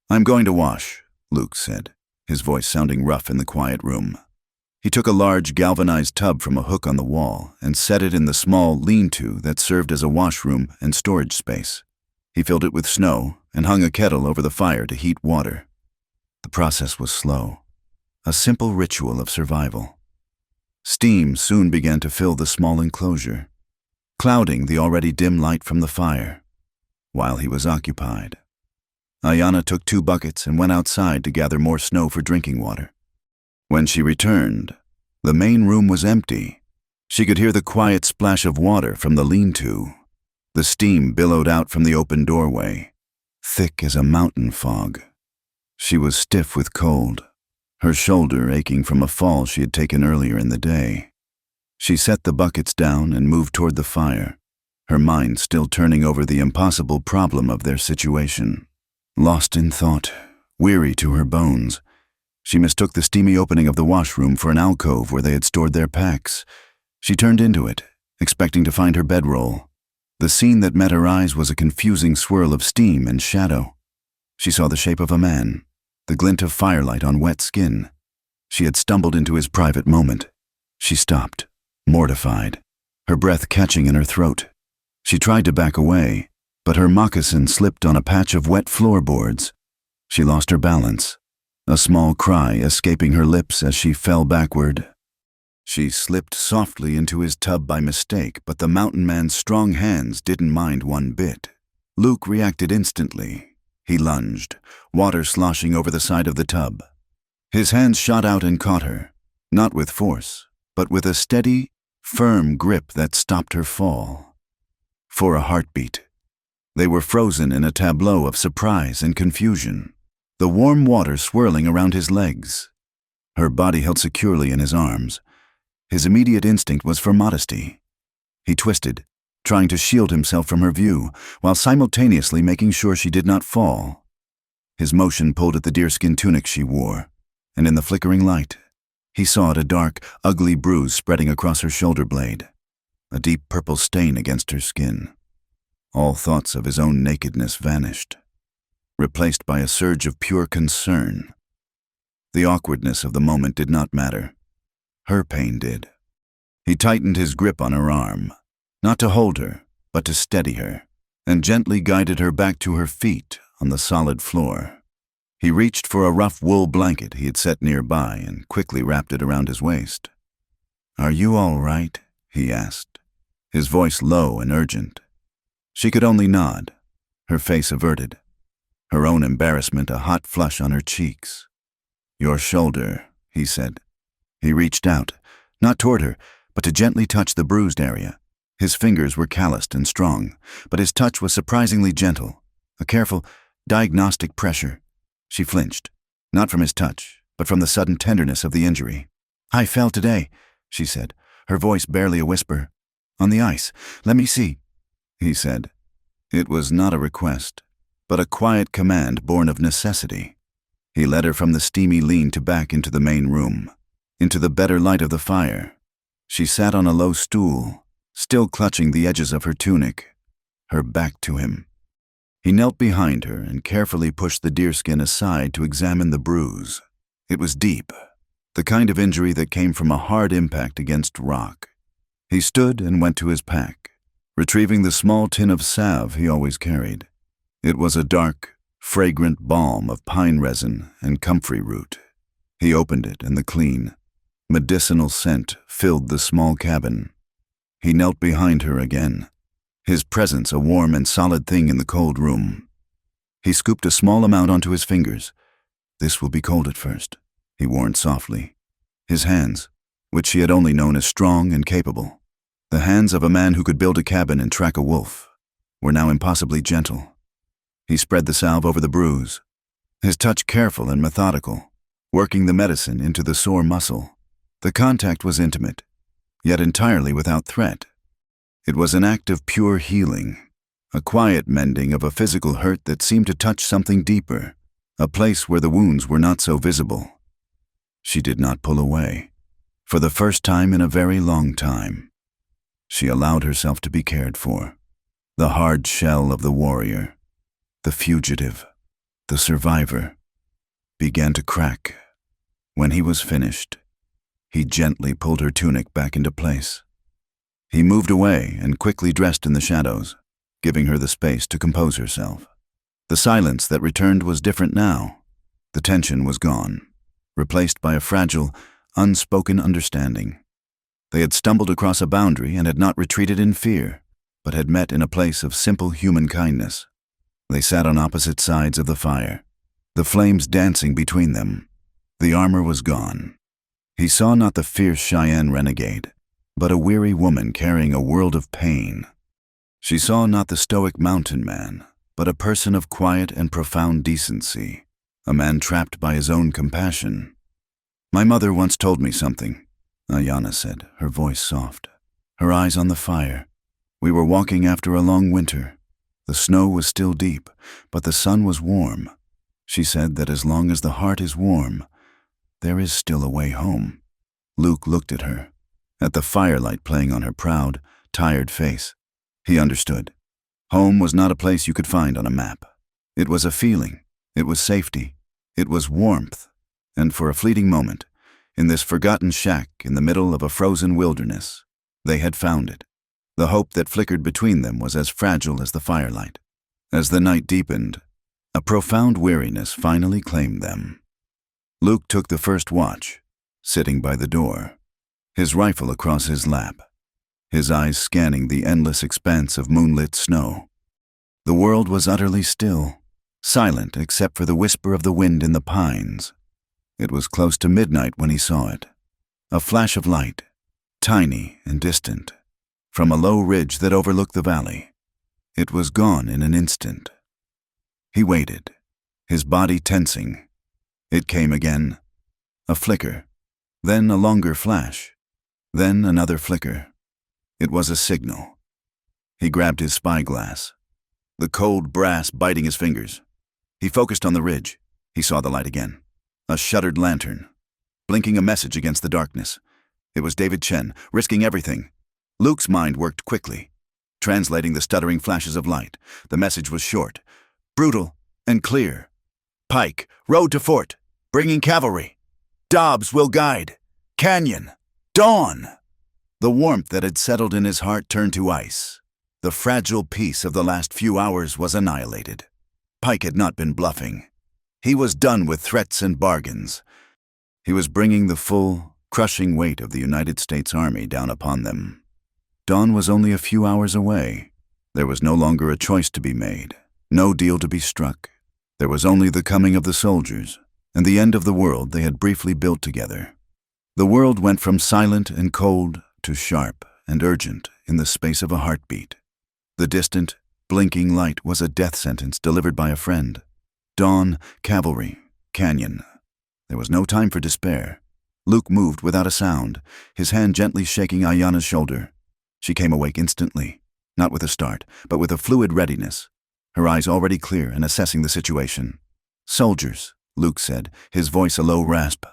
"I'm going to wash," Luke said, his voice sounding rough in the quiet room. He took a large galvanized tub from a hook on the wall and set it in the small lean-to that served as a washroom and storage space. He filled it with snow and hung a kettle over the fire to heat water. The process was slow, a simple ritual of survival. Steam soon began to fill the small enclosure, clouding the already dim light from the fire. While he was occupied, Ayana took 2 buckets and went outside to gather more snow for drinking water. When she returned, the main room was empty. She could hear the quiet splash of water from the lean-to. The steam billowed out from the open doorway, thick as a mountain fog. She was stiff with cold, her shoulder aching from a fall she had taken earlier in the day. She set the buckets down and moved toward the fire, her mind still turning over the impossible problem of their situation. Lost in thought, weary to her bones, she mistook the steamy opening of the washroom for an alcove where they had stored their packs. She turned into it, expecting to find her bedroll. The scene that met her eyes was a confusing swirl of steam and shadow. She saw the shape of a man, the glint of firelight on wet skin. She had stumbled into his private moment. She stopped, mortified, her breath catching in her throat. She tried to back away, but her moccasin slipped on a patch of wet floorboards. She lost her balance, a small cry escaping her lips as she fell backward. She slipped softly into his tub by mistake, but the mountain man's strong hands didn't mind one bit. Luke reacted instantly. He lunged, water sloshing over the side of the tub. His hands shot out and caught her, not with force, but with a steady, firm grip that stopped her fall. For a heartbeat, they were frozen in a tableau of surprise and confusion, the warm water swirling around his legs. Her body held securely in his arms. His immediate instinct was for modesty. He twisted, trying to shield himself from her view, while simultaneously making sure she did not fall. His motion pulled at the deerskin tunic she wore, and in the flickering light, he saw a dark, ugly bruise spreading across her shoulder blade, a deep purple stain against her skin. All thoughts of his own nakedness vanished, replaced by a surge of pure concern. The awkwardness of the moment did not matter. Her pain did. He tightened his grip on her arm, not to hold her, but to steady her, and gently guided her back to her feet on the solid floor. He reached for a rough wool blanket he had set nearby and quickly wrapped it around his waist. "Are you all right?" he asked, his voice low and urgent. She could only nod, her face averted, her own embarrassment a hot flush on her cheeks. "Your shoulder," he said. He reached out, not toward her, but to gently touch the bruised area. His fingers were calloused and strong, but his touch was surprisingly gentle, a careful, diagnostic pressure. She flinched, not from his touch, but from the sudden tenderness of the injury. "I fell today," she said, her voice barely a whisper. "On the ice. Let me see," he said. It was not a request, but a quiet command born of necessity. He led her from the steamy lean-to back into the main room, into the better light of the fire. She sat on a low stool, still clutching the edges of her tunic, her back to him. He knelt behind her and carefully pushed the deerskin aside to examine the bruise. It was deep, the kind of injury that came from a hard impact against rock. He stood and went to his pack, retrieving the small tin of salve he always carried. It was a dark, fragrant balm of pine resin and comfrey root. He opened it, and the clean, medicinal scent filled the small cabin. He knelt behind her again, his presence a warm and solid thing in the cold room. He scooped a small amount onto his fingers. "This will be cold at first," he warned softly. His hands, which she had only known as strong and capable, the hands of a man who could build a cabin and track a wolf, were now impossibly gentle. He spread the salve over the bruise, his touch careful and methodical, working the medicine into the sore muscle. The contact was intimate, yet entirely without threat. It was an act of pure healing, a quiet mending of a physical hurt that seemed to touch something deeper, a place where the wounds were not so visible. She did not pull away. For the first time in a very long time, she allowed herself to be cared for. The hard shell of the warrior, the fugitive, the survivor, began to crack. When he was finished, he gently pulled her tunic back into place. He moved away and quickly dressed in the shadows, giving her the space to compose herself. The silence that returned was different now. The tension was gone, replaced by a fragile, unspoken understanding. They had stumbled across a boundary and had not retreated in fear, but had met in a place of simple human kindness. They sat on opposite sides of the fire, the flames dancing between them. The armor was gone. He saw not the fierce Cheyenne renegade, but a weary woman carrying a world of pain. She saw not the stoic mountain man, but a person of quiet and profound decency, a man trapped by his own compassion. "My mother once told me something," Ayanna said, her voice soft, her eyes on the fire. "We were walking after a long winter. The snow was still deep, but the sun was warm. She said that as long as the heart is warm, there is still a way home." Luke looked at her, at the firelight playing on her proud, tired face. He understood. Home was not a place you could find on a map. It was a feeling. It was safety. It was warmth. And for a fleeting moment, in this forgotten shack in the middle of a frozen wilderness, they had found it. The hope that flickered between them was as fragile as the firelight. As the night deepened, a profound weariness finally claimed them. Luke took the first watch, sitting by the door, his rifle across his lap, his eyes scanning the endless expanse of moonlit snow. The world was utterly still, silent except for the whisper of the wind in the pines. It was close to midnight when he saw it. A flash of light, tiny and distant, from a low ridge that overlooked the valley. It was gone in an instant. He waited, his body tensing. It came again, a flicker, then a longer flash, then another flicker. It was a signal. He grabbed his spyglass, the cold brass biting his fingers. He focused on the ridge. He saw the light again, a shuttered lantern, blinking a message against the darkness. It was David Chen, risking everything. Luke's mind worked quickly, translating the stuttering flashes of light. The message was short, brutal, and clear. "Pike, road to fort, bringing cavalry. Dobbs will guide. Canyon. Dawn." The warmth that had settled in his heart turned to ice. The fragile peace of the last few hours was annihilated. Pike had not been bluffing. He was done with threats and bargains. He was bringing the full, crushing weight of the United States Army down upon them. Dawn was only a few hours away. There was no longer a choice to be made, no deal to be struck. There was only the coming of the soldiers and the end of the world they had briefly built together. The world went from silent and cold to sharp and urgent in the space of a heartbeat. The distant, blinking light was a death sentence delivered by a friend. Dawn, cavalry, canyon. There was no time for despair. Luke moved without a sound, his hand gently shaking Ayanna's shoulder. She came awake instantly, not with a start, but with a fluid readiness, her eyes already clear and assessing the situation. "Soldiers," Luke said, his voice a low rasp.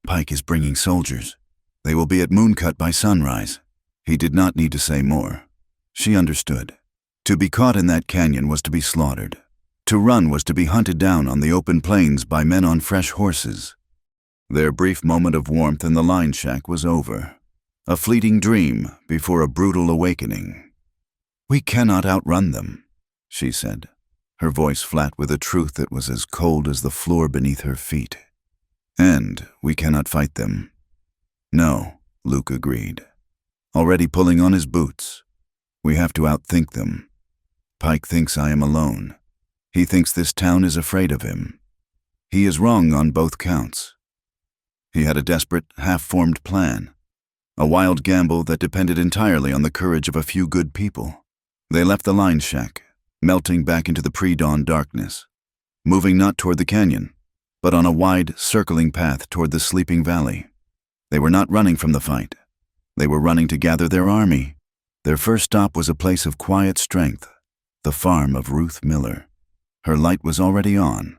"Pike is bringing soldiers. They will be at Mooncut by sunrise." He did not need to say more. She understood. To be caught in that canyon was to be slaughtered. To run was to be hunted down on the open plains by men on fresh horses. Their brief moment of warmth in the line shack was over. A fleeting dream before a brutal awakening. "We cannot outrun them," she said, her voice flat with a truth that was as cold as the floor beneath her feet. "And we cannot fight them." "No," Luke agreed, already pulling on his boots. "We have to outthink them. Pike thinks I am alone. He thinks this town is afraid of him. He is wrong on both counts." He had a desperate, half-formed plan, a wild gamble that depended entirely on the courage of a few good people. They left the line shack, melting back into the pre-dawn darkness, moving not toward the canyon, but on a wide, circling path toward the sleeping valley. They were not running from the fight. They were running to gather their army. Their first stop was a place of quiet strength, the farm of Ruth Miller. Her light was already on,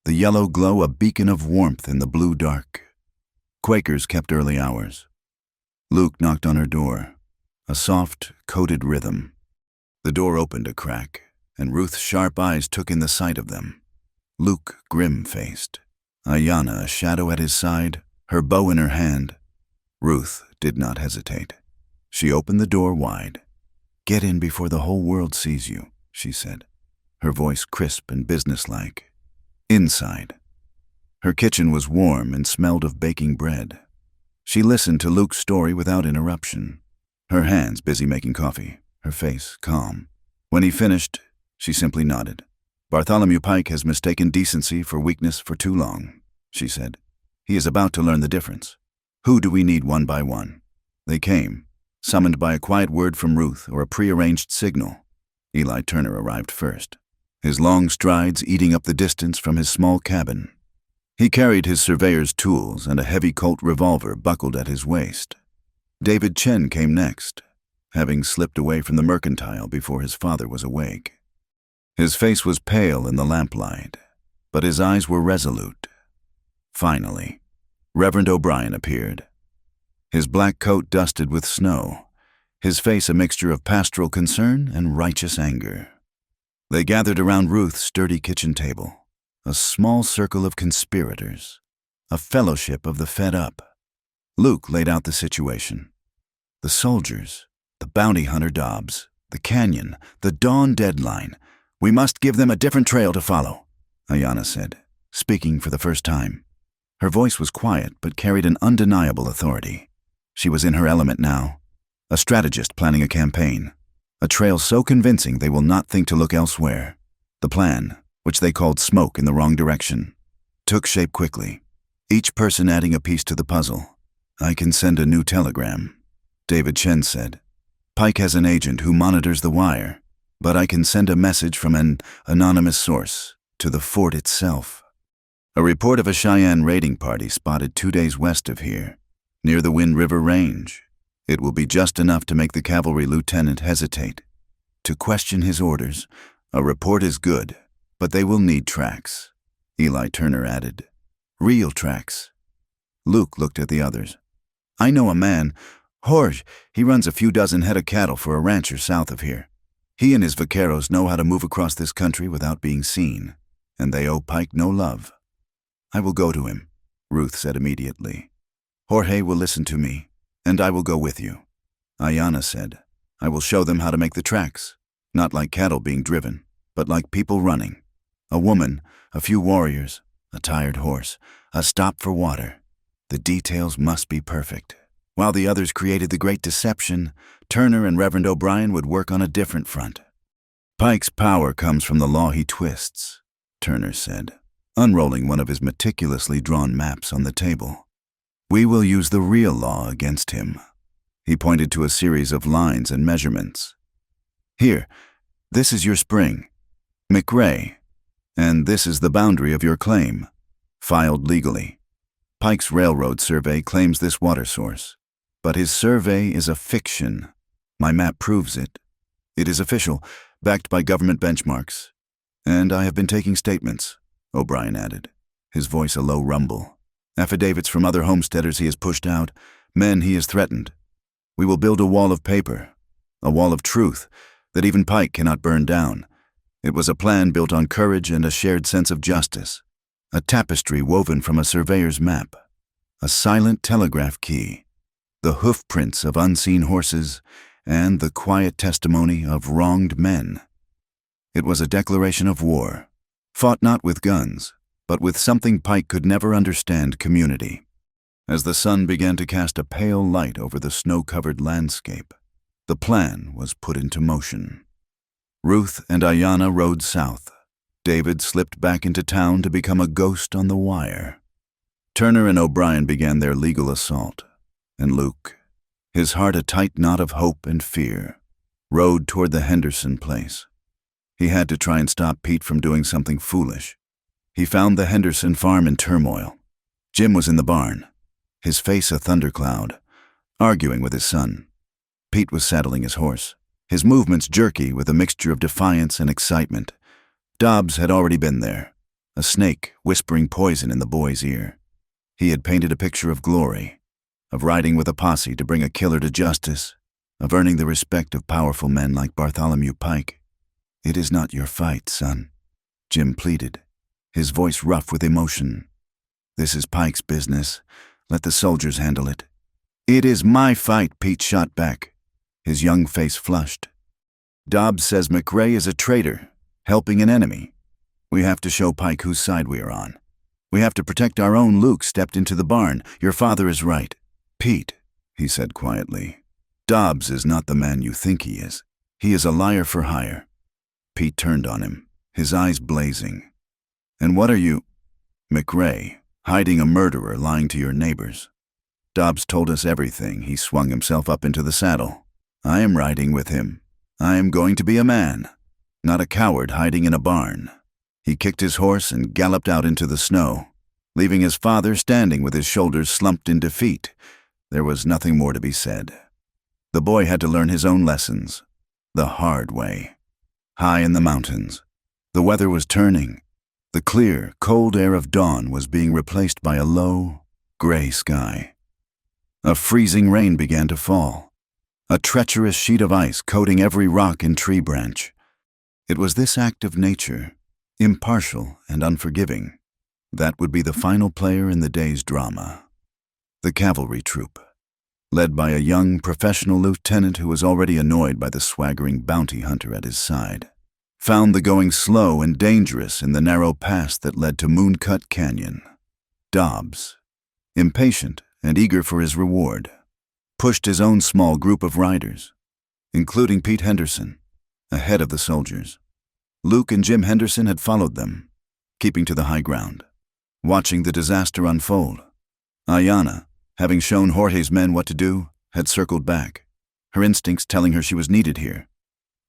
the yellow glow a beacon of warmth in the blue dark. Quakers kept early hours. Luke knocked on her door, a soft, coated rhythm. The door opened a crack, and Ruth's sharp eyes took in the sight of them. Luke grim-faced, Ayanna a shadow at his side, her bow in her hand. Ruth did not hesitate. She opened the door wide. "Get in before the whole world sees you," she said, her voice crisp and businesslike. Inside. Her kitchen was warm and smelled of baking bread. She listened to Luke's story without interruption, her hands busy making coffee, her face calm. When he finished, she simply nodded. "Bartholomew Pike has mistaken decency for weakness for too long," she said. "He is about to learn the difference. Who do we need one by one?" They came, summoned by a quiet word from Ruth or a prearranged signal. Eli Turner arrived first, his long strides eating up the distance from his small cabin. He carried his surveyor's tools and a heavy Colt revolver buckled at his waist. David Chen came next, having slipped away from the mercantile before his father was awake. His face was pale in the lamplight, but his eyes were resolute. Finally, Reverend O'Brien appeared, his black coat dusted with snow, his face a mixture of pastoral concern and righteous anger. They gathered around Ruth's sturdy kitchen table, a small circle of conspirators, a fellowship of the fed up. Luke laid out the situation. The soldiers, the bounty hunter Dobbs, the canyon, the dawn deadline. "We must give them a different trail to follow," Ayanna said, speaking for the first time. Her voice was quiet but carried an undeniable authority. She was in her element now, a strategist planning a campaign, a trail so convincing they will not think to look elsewhere. The plan, which they called Smoke in the Wrong Direction, took shape quickly, each person adding a piece to the puzzle. "I can send a new telegram," David Chen said. "Pike has an agent who monitors the wire, but I can send a message from an anonymous source to the fort itself. A report of a Cheyenne raiding party spotted 2 days west of here, near the Wind River Range. It will be just enough to make the cavalry lieutenant hesitate. To question his orders, a report is good, but they will need tracks," Eli Turner added. "Real tracks." Luke looked at the others. "I know a man, Jorge. He runs a few dozen head of cattle for a rancher south of here. He and his vaqueros know how to move across this country without being seen, and they owe Pike no love." "I will go to him," Ruth said immediately. "Jorge will listen to me, and I will go with you." Ayanna said, "I will show them how to make the tracks, not like cattle being driven, but like people running. A woman, a few warriors, a tired horse, a stop for water. The details must be perfect." While the others created the great deception, Turner and Reverend O'Brien would work on a different front. "Pike's power comes from the law he twists," Turner said, unrolling one of his meticulously drawn maps on the table. "We will use the real law against him." He pointed to a series of lines and measurements. "Here, this is your spring, McRae, and this is the boundary of your claim, filed legally. Pike's railroad survey claims this water source, but his survey is a fiction. My map proves it. It is official, backed by government benchmarks. And I have been taking statements," O'Brien added, his voice a low rumble. "Affidavits from other homesteaders he has pushed out, men he has threatened. We will build a wall of paper, a wall of truth that even Pike cannot burn down. It was a plan built on courage and a shared sense of justice, a tapestry woven from a surveyor's map, a silent telegraph key, the hoofprints of unseen horses, and the quiet testimony of wronged men. It was a declaration of war, fought not with guns, but with something Pike could never understand: community." As the sun began to cast a pale light over the snow-covered landscape, the plan was put into motion. Ruth and Ayanna rode south. David slipped back into town to become a ghost on the wire. Turner and O'Brien began their legal assault, and Luke, his heart a tight knot of hope and fear, rode toward the Henderson place. He had to try and stop Pete from doing something foolish. He found the Henderson farm in turmoil. Jim was in the barn. his face a thundercloud, arguing with his son. Pete was saddling his horse, his movements jerky with a mixture of defiance and excitement. Dobbs had already been there, a snake whispering poison in the boy's ear. He had painted a picture of glory, of riding with a posse to bring a killer to justice, of earning the respect of powerful men like Bartholomew Pike. "It is not your fight, son," Jim pleaded, his voice rough with emotion. "This is Pike's business. Let the soldiers handle it." "It is my fight," Pete shot back, his young face flushed. "Dobbs says McRae is a traitor, helping an enemy. We have to show Pike whose side we are on. We have to protect our own. Luke stepped into the barn. Your father is right." "Pete," he said quietly, "Dobbs is not the man you think he is. He is a liar for hire." Pete turned on him, his eyes blazing. "And what are you?" "McRae, hiding a murderer lying to your neighbors. Dobbs told us everything." He swung himself up into the saddle. "I am riding with him. I am going to be a man, not a coward hiding in a barn." He kicked his horse and galloped out into the snow, leaving his father standing with his shoulders slumped in defeat. There was nothing more to be said. The boy had to learn his own lessons, the hard way. High in the mountains, the weather was turning. The clear, cold air of dawn was being replaced by a low, gray sky. A freezing rain began to fall, a treacherous sheet of ice coating every rock and tree branch. It was this act of nature, impartial and unforgiving, that would be the final player in the day's drama. The cavalry troop, led by a young professional lieutenant who was already annoyed by the swaggering bounty hunter at his side, found the going slow and dangerous in the narrow pass that led to Mooncut Canyon. Dobbs, impatient and eager for his reward, pushed his own small group of riders, including Pete Henderson, ahead of the soldiers. Luke and Jim Henderson had followed them, keeping to the high ground, watching the disaster unfold. Ayanna, having shown Jorge's men what to do, had circled back, her instincts telling her she was needed here.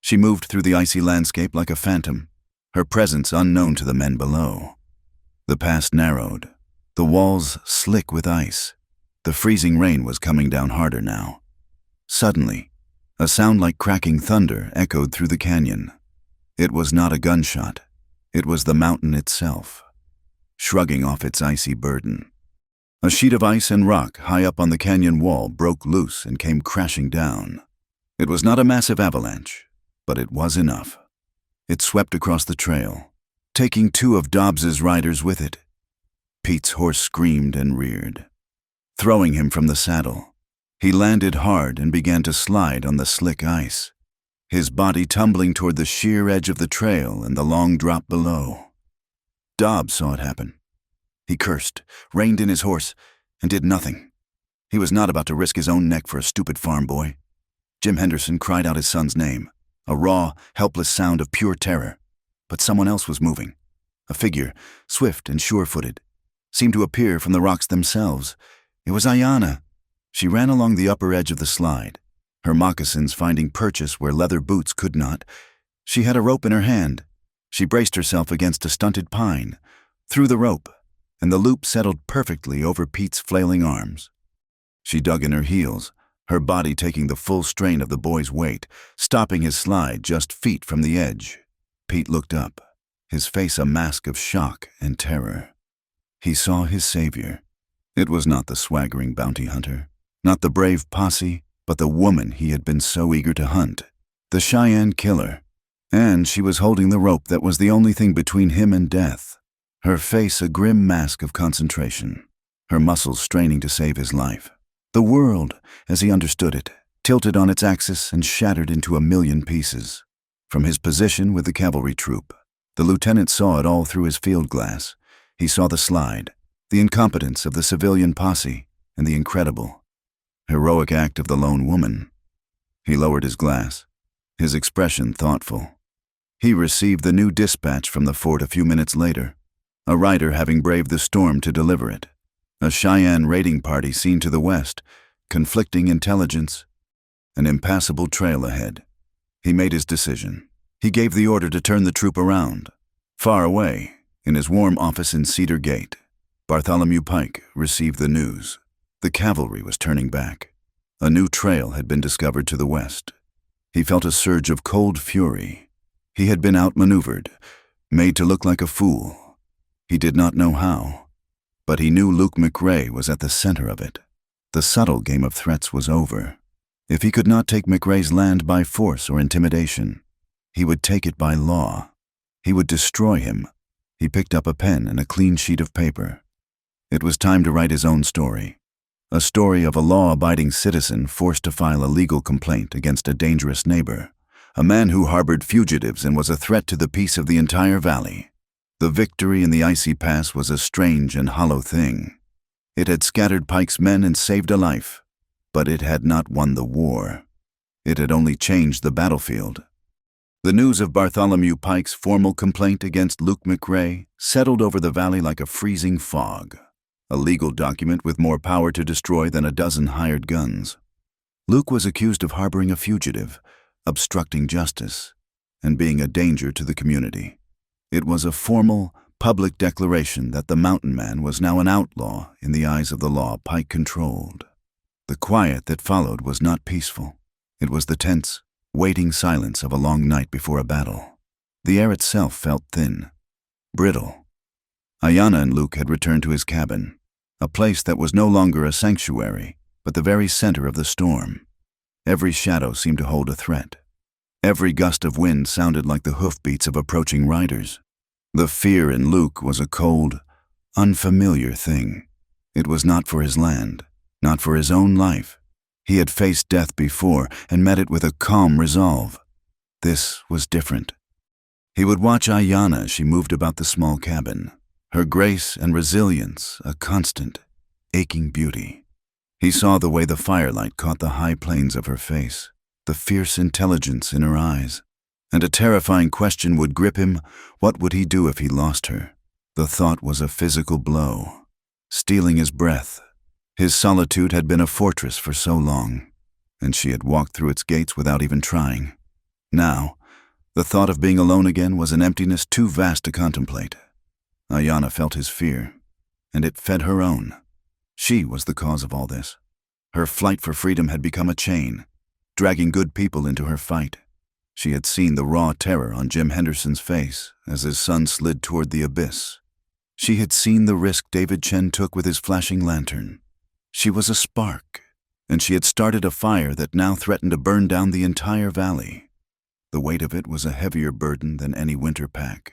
She moved through the icy landscape like a phantom, her presence unknown to the men below. The pass narrowed, the walls slick with ice. The freezing rain was coming down harder now. Suddenly, a sound like cracking thunder echoed through the canyon. It was not a gunshot. It was the mountain itself, shrugging off its icy burden. A sheet of ice and rock high up on the canyon wall broke loose and came crashing down. It was not a massive avalanche, but it was enough. It swept across the trail, taking two of Dobbs's riders with it. Pete's horse screamed and reared, throwing him from the saddle. He landed hard and began to slide on the slick ice, his body tumbling toward the sheer edge of the trail and the long drop below. Dobbs saw it happen. He cursed, reined in his horse, and did nothing. He was not about to risk his own neck for a stupid farm boy. Jim Henderson cried out his son's name, a raw, helpless sound of pure terror. But someone else was moving. A figure, swift and sure-footed, seemed to appear from the rocks themselves. It was Ayanna. She ran along the upper edge of the slide, her moccasins finding purchase where leather boots could not. She had a rope in her hand. She braced herself against a stunted pine, threw the rope, and the loop settled perfectly over Pete's flailing arms. She dug in her heels, her body taking the full strain of the boy's weight, stopping his slide just feet from the edge. Pete looked up, his face a mask of shock and terror. He saw his savior. It was not the swaggering bounty hunter, not the brave posse, but the woman he had been so eager to hunt, the Cheyenne killer. And she was holding the rope that was the only thing between him and death, her face a grim mask of concentration, her muscles straining to save his life. The world, as he understood it, tilted on its axis and shattered into a million pieces. From his position with the cavalry troop, the lieutenant saw it all through his field glass. He saw the slide, the incompetence of the civilian posse, and the incredible, heroic act of the lone woman. He lowered his glass, his expression thoughtful. He received the new dispatch from the fort a few minutes later, a rider having braved the storm to deliver it. A Cheyenne raiding party seen to the west, conflicting intelligence, an impassable trail ahead. He made his decision. He gave the order to turn the troop around. Far away, in his warm office in Cedar Gate, Bartholomew Pike received the news. The cavalry was turning back. A new trail had been discovered to the west. He felt a surge of cold fury. He had been outmaneuvered, made to look like a fool. He did not know how, but he knew Luke McRae was at the center of it. The subtle game of threats was over. If he could not take McRae's land by force or intimidation, he would take it by law. He would destroy him. He picked up a pen and a clean sheet of paper. It was time to write his own story. A story of a law-abiding citizen forced to file a legal complaint against a dangerous neighbor, a man who harbored fugitives and was a threat to the peace of the entire valley. The victory in the icy pass was a strange and hollow thing. It had scattered Pike's men and saved a life, but it had not won the war. It had only changed the battlefield. The news of Bartholomew Pike's formal complaint against Luke McRae settled over the valley like a freezing fog, a legal document with more power to destroy than a dozen hired guns. Luke was accused of harboring a fugitive, obstructing justice, and being a danger to the community. It was a formal, public declaration that the mountain man was now an outlaw in the eyes of the law Pike controlled. The quiet that followed was not peaceful. It was the tense, waiting silence of a long night before a battle. The air itself felt thin, brittle. Ayanna and Luke had returned to his cabin, a place that was no longer a sanctuary, but the very center of the storm. Every shadow seemed to hold a threat. Every gust of wind sounded like the hoofbeats of approaching riders. The fear in Luke was a cold, unfamiliar thing. It was not for his land, not for his own life. He had faced death before and met it with a calm resolve. This was different. He would watch Ayanna as she moved about the small cabin, her grace and resilience a constant, aching beauty. He saw the way the firelight caught the high planes of her face, the fierce intelligence in her eyes, and a terrifying question would grip him: what would he do if he lost her? The thought was a physical blow, stealing his breath. His solitude had been a fortress for so long, and she had walked through its gates without even trying. Now, the thought of being alone again was an emptiness too vast to contemplate. Ayanna felt his fear, and it fed her own. She was the cause of all this. Her flight for freedom had become a chain, dragging good people into her fight. She had seen the raw terror on Jim Henderson's face as his son slid toward the abyss. She had seen the risk David Chen took with his flashing lantern. She was a spark, and she had started a fire that now threatened to burn down the entire valley. The weight of it was a heavier burden than any winter pack.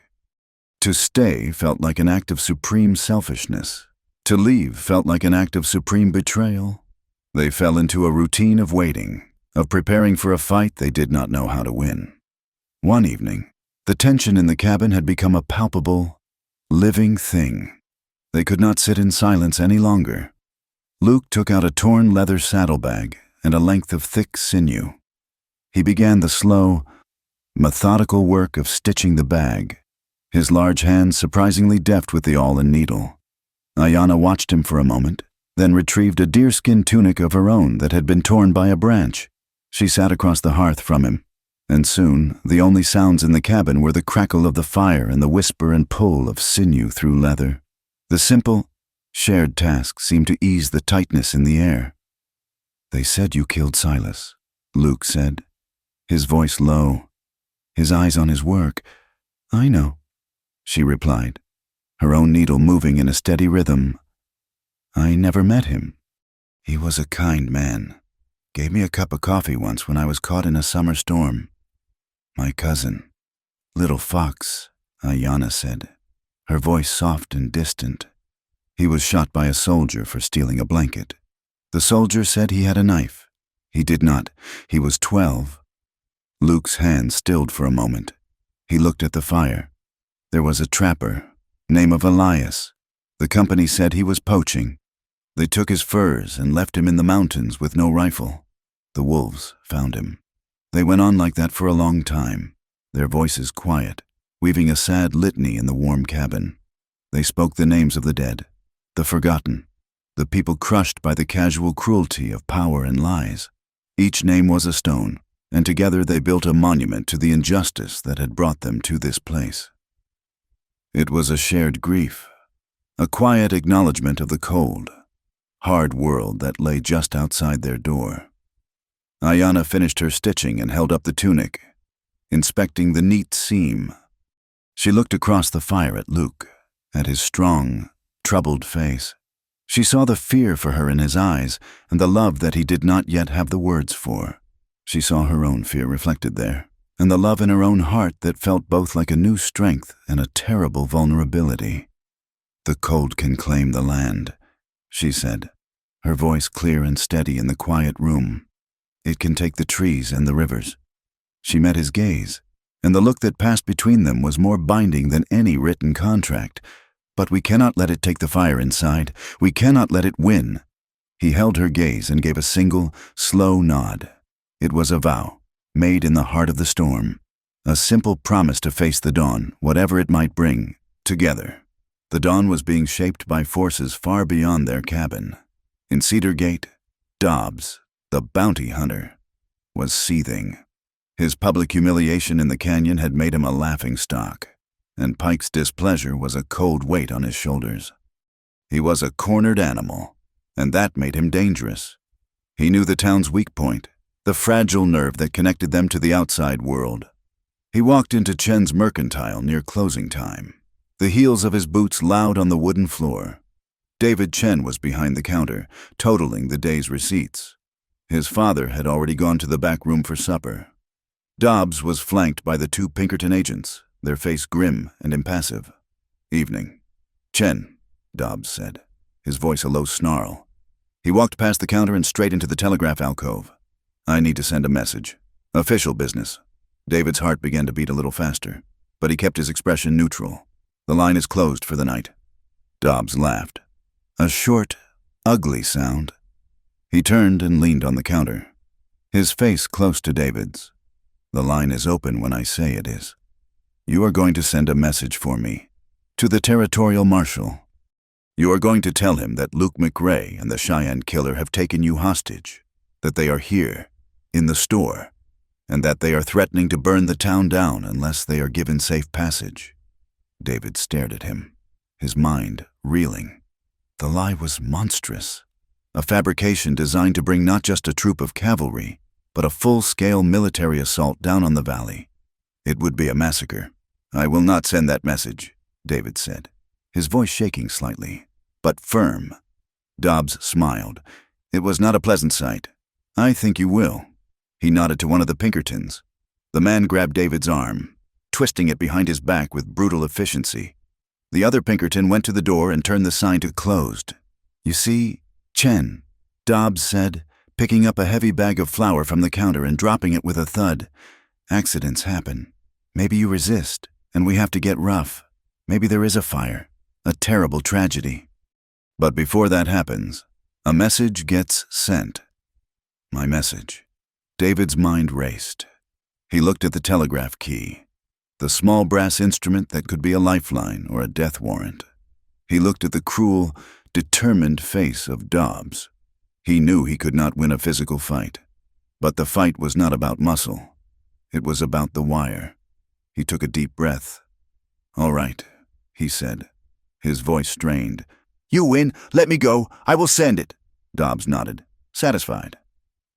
To stay felt like an act of supreme selfishness. To leave felt like an act of supreme betrayal. They fell into a routine of waiting, of preparing for a fight they did not know how to win. One evening, the tension in the cabin had become a palpable, living thing. They could not sit in silence any longer. Luke took out a torn leather saddlebag and a length of thick sinew. He began the slow, methodical work of stitching the bag, his large hands surprisingly deft with the awl and needle. Ayanna watched him for a moment, then retrieved a deerskin tunic of her own that had been torn by a branch. She sat across the hearth from him, and soon the only sounds in the cabin were the crackle of the fire and the whisper and pull of sinew through leather. The simple, shared task seemed to ease the tightness in the air. "They said you killed Silas," Luke said, his voice low, his eyes on his work. "I know," she replied, her own needle moving in a steady rhythm. "I never met him. He was a kind man. Gave me a cup of coffee once when I was caught in a summer storm. My cousin." "Little fox," Ayanna said, her voice soft and distant. "He was shot by a soldier for stealing a blanket. The soldier said he had a knife. He did not. He was 12. Luke's hand stilled for a moment. He looked at the fire. There was a trapper, name of Elias. The company said he was poaching. They took his furs and left him in the mountains with no rifle. The wolves found him. They went on like that for a long time, their voices quiet, weaving a sad litany in the warm cabin. They spoke the names of the dead, the forgotten, the people crushed by the casual cruelty of power and lies. Each name was a stone, and together they built a monument to the injustice that had brought them to this place. It was a shared grief, a quiet acknowledgement of the cold, hard world that lay just outside their door. Ayanna finished her stitching and held up the tunic, inspecting the neat seam. She looked across the fire at Luke, at his strong, troubled face. She saw the fear for her in his eyes and the love that he did not yet have the words for. She saw her own fear reflected there, and the love in her own heart that felt both like a new strength and a terrible vulnerability. "The cold can claim the land," she said, her voice clear and steady in the quiet room. "It can take the trees and the rivers." She met his gaze, and the look that passed between them was more binding than any written contract. "But we cannot let it take the fire inside. We cannot let it win." He held her gaze and gave a single, slow nod. It was a vow, made in the heart of the storm, a simple promise to face the dawn, whatever it might bring, together. The dawn was being shaped by forces far beyond their cabin. In Cedar Gate, Dobbs, the bounty hunter, was seething. His public humiliation in the canyon had made him a laughingstock, and Pike's displeasure was a cold weight on his shoulders. He was a cornered animal, and that made him dangerous. He knew the town's weak point, the fragile nerve that connected them to the outside world. He walked into Chen's Mercantile near closing time, the heels of his boots loud on the wooden floor. David Chen was behind the counter, totaling the day's receipts. His father had already gone to the back room for supper. Dobbs was flanked by the two Pinkerton agents, their face grim and impassive. "Evening." "Chen," Dobbs said, his voice a low snarl. He walked past the counter and straight into the telegraph alcove. "I need to send a message. Official business." David's heart began to beat a little faster, but he kept his expression neutral. "The line is closed for the night." Dobbs laughed. A short, ugly sound. He turned and leaned on the counter, his face close to David's. "The line is open when I say it is. You are going to send a message for me, to the territorial marshal. You are going to tell him that Luke McRae and the Cheyenne killer have taken you hostage, that they are here, in the store, and that they are threatening to burn the town down unless they are given safe passage." David stared at him, his mind reeling. The lie was monstrous, a fabrication designed to bring not just a troop of cavalry, but a full-scale military assault down on the valley. It would be a massacre. "I will not send that message," David said, his voice shaking slightly, but firm. Dobbs smiled. It was not a pleasant sight. "I think you will." He nodded to one of the Pinkertons. The man grabbed David's arm, twisting it behind his back with brutal efficiency. The other Pinkerton went to the door and turned the sign to closed. "You see, Chen," Dobbs said, picking up a heavy bag of flour from the counter and dropping it with a thud. "Accidents happen. Maybe you resist, and we have to get rough. Maybe there is a fire, a terrible tragedy. But before that happens, a message gets sent." My message. David's mind raced. He looked at the telegraph key, the small brass instrument that could be a lifeline or a death warrant. He looked at the cruel, determined face of Dobbs. He knew he could not win a physical fight, but the fight was not about muscle. It was about the wire. He took a deep breath. "All right," he said, his voice strained. "You win. Let me go. I will send it." Dobbs nodded, satisfied.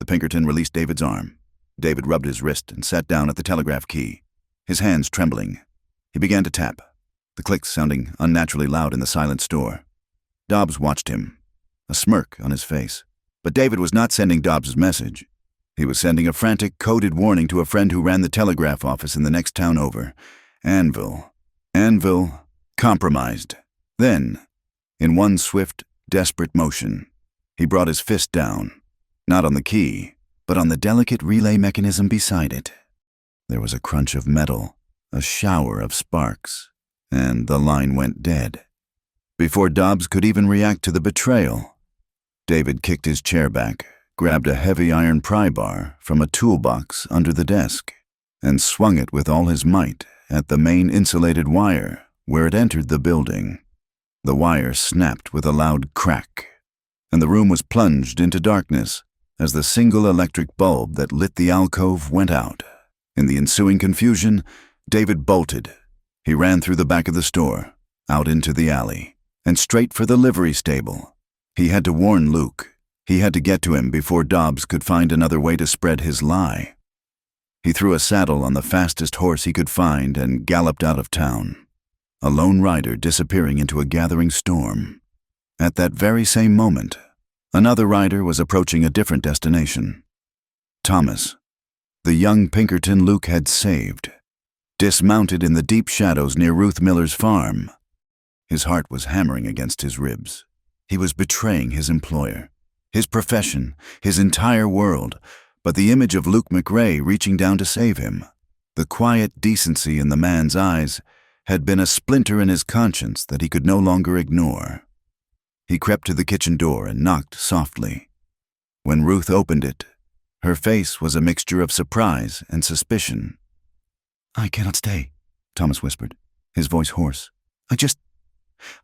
The Pinkerton released David's arm. David rubbed his wrist and sat down at the telegraph key, his hands trembling. He began to tap, the clicks sounding unnaturally loud in the silent store. Dobbs watched him, a smirk on his face. But David was not sending Dobbs' message. He was sending a frantic, coded warning to a friend who ran the telegraph office in the next town over. Anvil, compromised. Then, in one swift, desperate motion, he brought his fist down, not on the key, but on the delicate relay mechanism beside it. There was a crunch of metal, a shower of sparks, and the line went dead. Before Dobbs could even react to the betrayal, David kicked his chair back, grabbed a heavy iron pry bar from a toolbox under the desk, and swung it with all his might at the main insulated wire where it entered the building. The wire snapped with a loud crack, and the room was plunged into darkness as the single electric bulb that lit the alcove went out. In the ensuing confusion, David bolted. He ran through the back of the store, out into the alley, and straight for the livery stable. He had to warn Luke. He had to get to him before Dobbs could find another way to spread his lie. He threw a saddle on the fastest horse he could find and galloped out of town, a lone rider disappearing into a gathering storm. At that very same moment, another rider was approaching a different destination. Thomas, the young Pinkerton Luke had saved, dismounted in the deep shadows near Ruth Miller's farm. His heart was hammering against his ribs. He was betraying his employer, his profession, his entire world, but the image of Luke McRae reaching down to save him, the quiet decency in the man's eyes, had been a splinter in his conscience that he could no longer ignore. He crept to the kitchen door and knocked softly. When Ruth opened it, her face was a mixture of surprise and suspicion. "I cannot stay," Thomas whispered, his voice hoarse.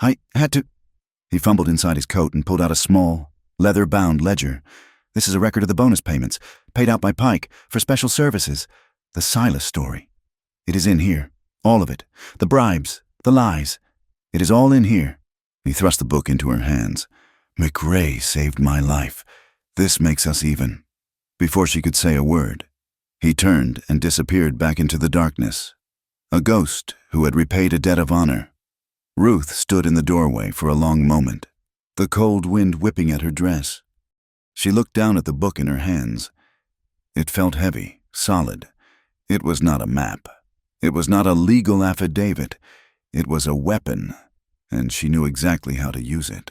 I had to—" He fumbled inside his coat and pulled out a small, leather-bound ledger. "This is a record of the bonus payments, paid out by Pike for special services. The Silas story. It is in here, all of it. The bribes, the lies. It is all in here." He thrust the book into her hands. "McRae saved my life. This makes us even." Before she could say a word, he turned and disappeared back into the darkness, a ghost who had repaid a debt of honor. Ruth stood in the doorway for a long moment, the cold wind whipping at her dress. She looked down at the book in her hands. It felt heavy, solid. It was not a map. It was not a legal affidavit. It was a weapon, and she knew exactly how to use it.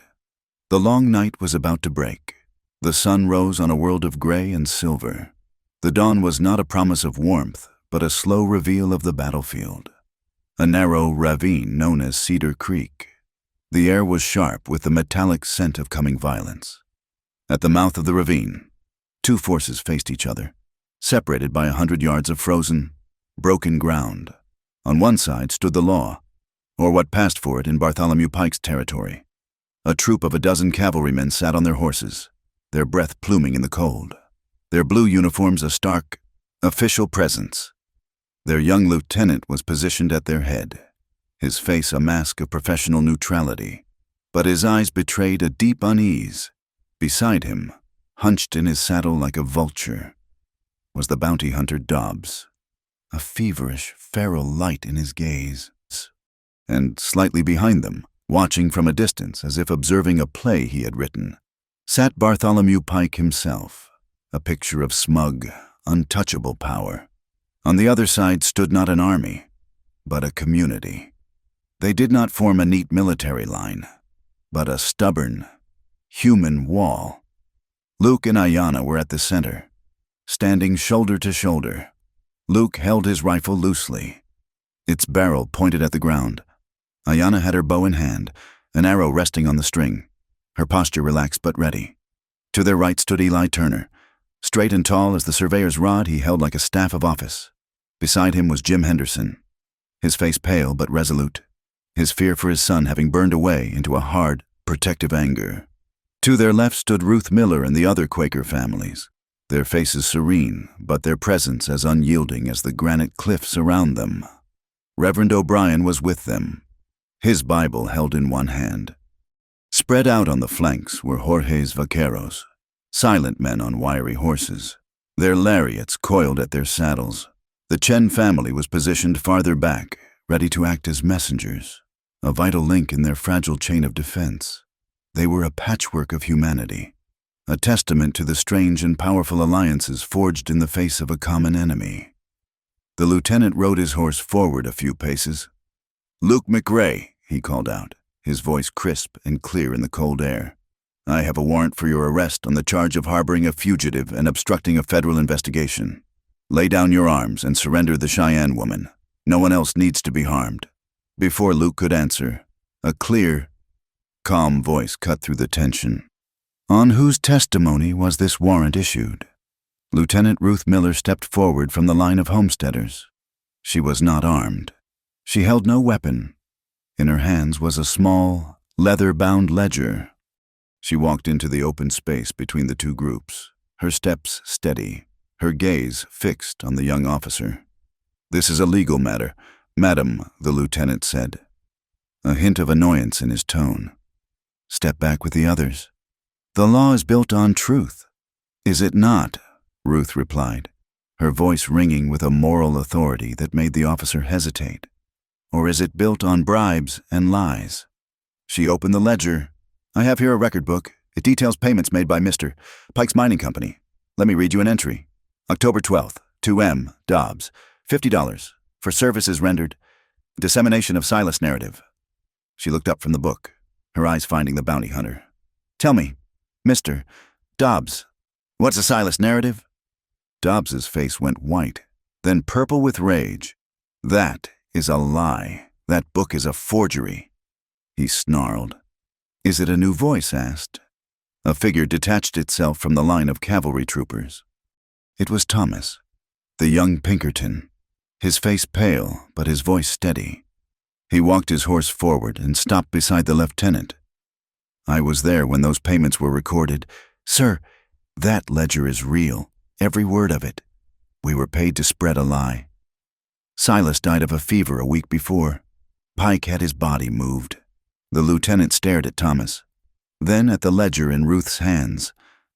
The long night was about to break. The sun rose on a world of gray and silver. The dawn was not a promise of warmth, but a slow reveal of the battlefield. A narrow ravine known as Cedar Creek. The air was sharp with the metallic scent of coming violence. At the mouth of the ravine, two forces faced each other, separated by 100 yards of frozen, broken ground. On one side stood the law, or what passed for it in Bartholomew Pike's territory. A troop of 12 cavalrymen sat on their horses, their breath pluming in the cold, their blue uniforms a stark, official presence. Their young lieutenant was positioned at their head, his face a mask of professional neutrality, but his eyes betrayed a deep unease. Beside him, hunched in his saddle like a vulture, was the bounty hunter Dobbs, a feverish, feral light in his gaze. And slightly behind them, watching from a distance as if observing a play he had written, sat Bartholomew Pike himself, a picture of smug, untouchable power. On the other side stood not an army, but a community. They did not form a neat military line, but a stubborn, human wall. Luke and Ayanna were at the center, standing shoulder to shoulder. Luke held his rifle loosely, its barrel pointed at the ground. Ayanna had her bow in hand, an arrow resting on the string, her posture relaxed but ready. To their right stood Eli Turner. Straight and tall as the surveyor's rod, he held like a staff of office. Beside him was Jim Henderson, his face pale but resolute, his fear for his son having burned away into a hard, protective anger. To their left stood Ruth Miller and the other Quaker families, their faces serene, but their presence as unyielding as the granite cliffs around them. Reverend O'Brien was with them, his Bible held in one hand. Spread out on the flanks were Jorge's vaqueros, silent men on wiry horses, their lariats coiled at their saddles. The Chen family was positioned farther back, ready to act as messengers, a vital link in their fragile chain of defense. They were a patchwork of humanity, a testament to the strange and powerful alliances forged in the face of a common enemy. The lieutenant rode his horse forward a few paces. "Luke McRae," he called out, his voice crisp and clear in the cold air. "I have a warrant for your arrest on the charge of harboring a fugitive and obstructing a federal investigation. Lay down your arms and surrender the Cheyenne woman. No one else needs to be harmed." Before Luke could answer, a clear, calm voice cut through the tension. "On whose testimony was this warrant issued?" Lieutenant Ruth Miller stepped forward from the line of homesteaders. She was not armed. She held no weapon. In her hands was a small, leather-bound ledger. She walked into the open space between the two groups, her steps steady, her gaze fixed on the young officer. "This is a legal matter, madam," the lieutenant said, a hint of annoyance in his tone. "Step back with the others," The law is built on truth. Is it not? Ruth replied, her voice ringing with a moral authority that made the officer hesitate. Or is it built on bribes and lies? She opened the ledger. I have here a record book. It details payments made by Mr. Pike's Mining Company. Let me read you an entry. October 12th, to M. Dobbs, $50 for services rendered. Dissemination of Silas narrative. She looked up from the book, her eyes finding the bounty hunter. Tell me, Mr. Dobbs, what's a Silas narrative? Dobbs's face went white, then purple with rage. That is a lie. That book is a forgery. He snarled. Is it a new voice asked? A figure detached itself from the line of cavalry troopers. It was Thomas, the young Pinkerton, his face pale but his voice steady. He walked his horse forward and stopped beside the lieutenant. I was there when those payments were recorded. Sir, that ledger is real, every word of it. We were paid to spread a lie. Silas died of a fever a week before. Pike had his body moved. The lieutenant stared at Thomas, then at the ledger in Ruth's hands,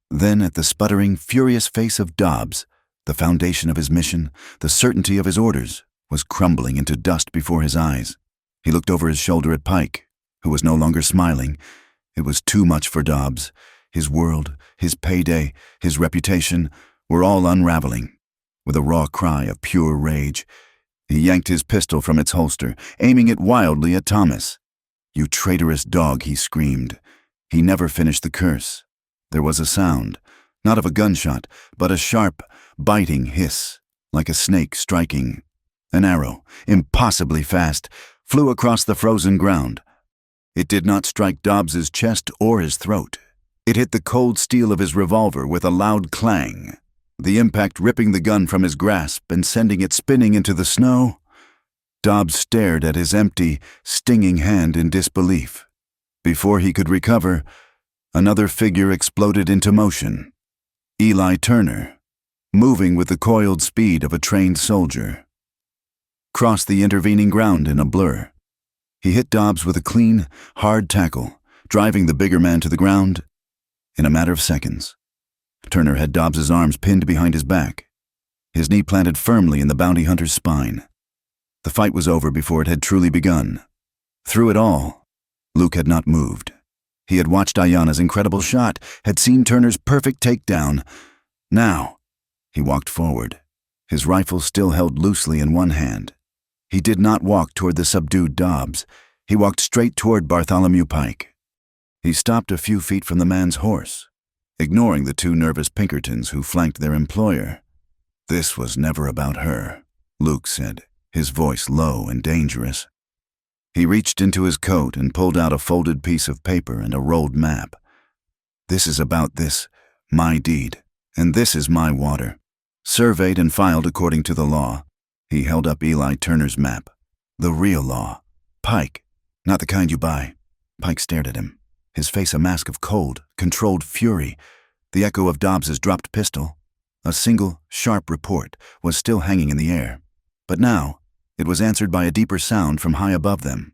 then at the sputtering, furious face of Dobbs. The foundation of his mission, the certainty of his orders, was crumbling into dust before his eyes. He looked over his shoulder at Pike, who was no longer smiling. It was too much for Dobbs. His world, his payday, his reputation were all unraveling. With a raw cry of pure rage, he yanked his pistol from its holster, aiming it wildly at Thomas. You traitorous dog, he screamed. He never finished the curse. There was a sound, not of a gunshot, but a sharp, biting hiss, like a snake striking. An arrow, impossibly fast, flew across the frozen ground. It did not strike Dobbs's chest or his throat. It hit the cold steel of his revolver with a loud clang, the impact ripping the gun from his grasp and sending it spinning into the snow. Dobbs stared at his empty, stinging hand in disbelief. Before he could recover, another figure exploded into motion. Eli Turner, moving with the coiled speed of a trained soldier, crossed the intervening ground in a blur. He hit Dobbs with a clean, hard tackle, driving the bigger man to the ground in a matter of seconds. Turner had Dobbs's arms pinned behind his back, his knee planted firmly in the bounty hunter's spine. The fight was over before it had truly begun. Through it all, Luke had not moved. He had watched Ayanna's incredible shot, had seen Turner's perfect takedown. Now, he walked forward, his rifle still held loosely in one hand. He did not walk toward the subdued Dobbs. He walked straight toward Bartholomew Pike. He stopped a few feet from the man's horse, ignoring the two nervous Pinkertons who flanked their employer. This was never about her, Luke said, his voice low and dangerous. He reached into his coat and pulled out a folded piece of paper and a rolled map. This is about this, my deed, and this is my water. Surveyed and filed according to the law. He held up Eli Turner's map. The real law. Pike, not the kind you buy. Pike stared at him, his face a mask of cold, controlled fury. The echo of Dobbs's dropped pistol, a single, sharp report, was still hanging in the air. But now, it was answered by a deeper sound from high above them.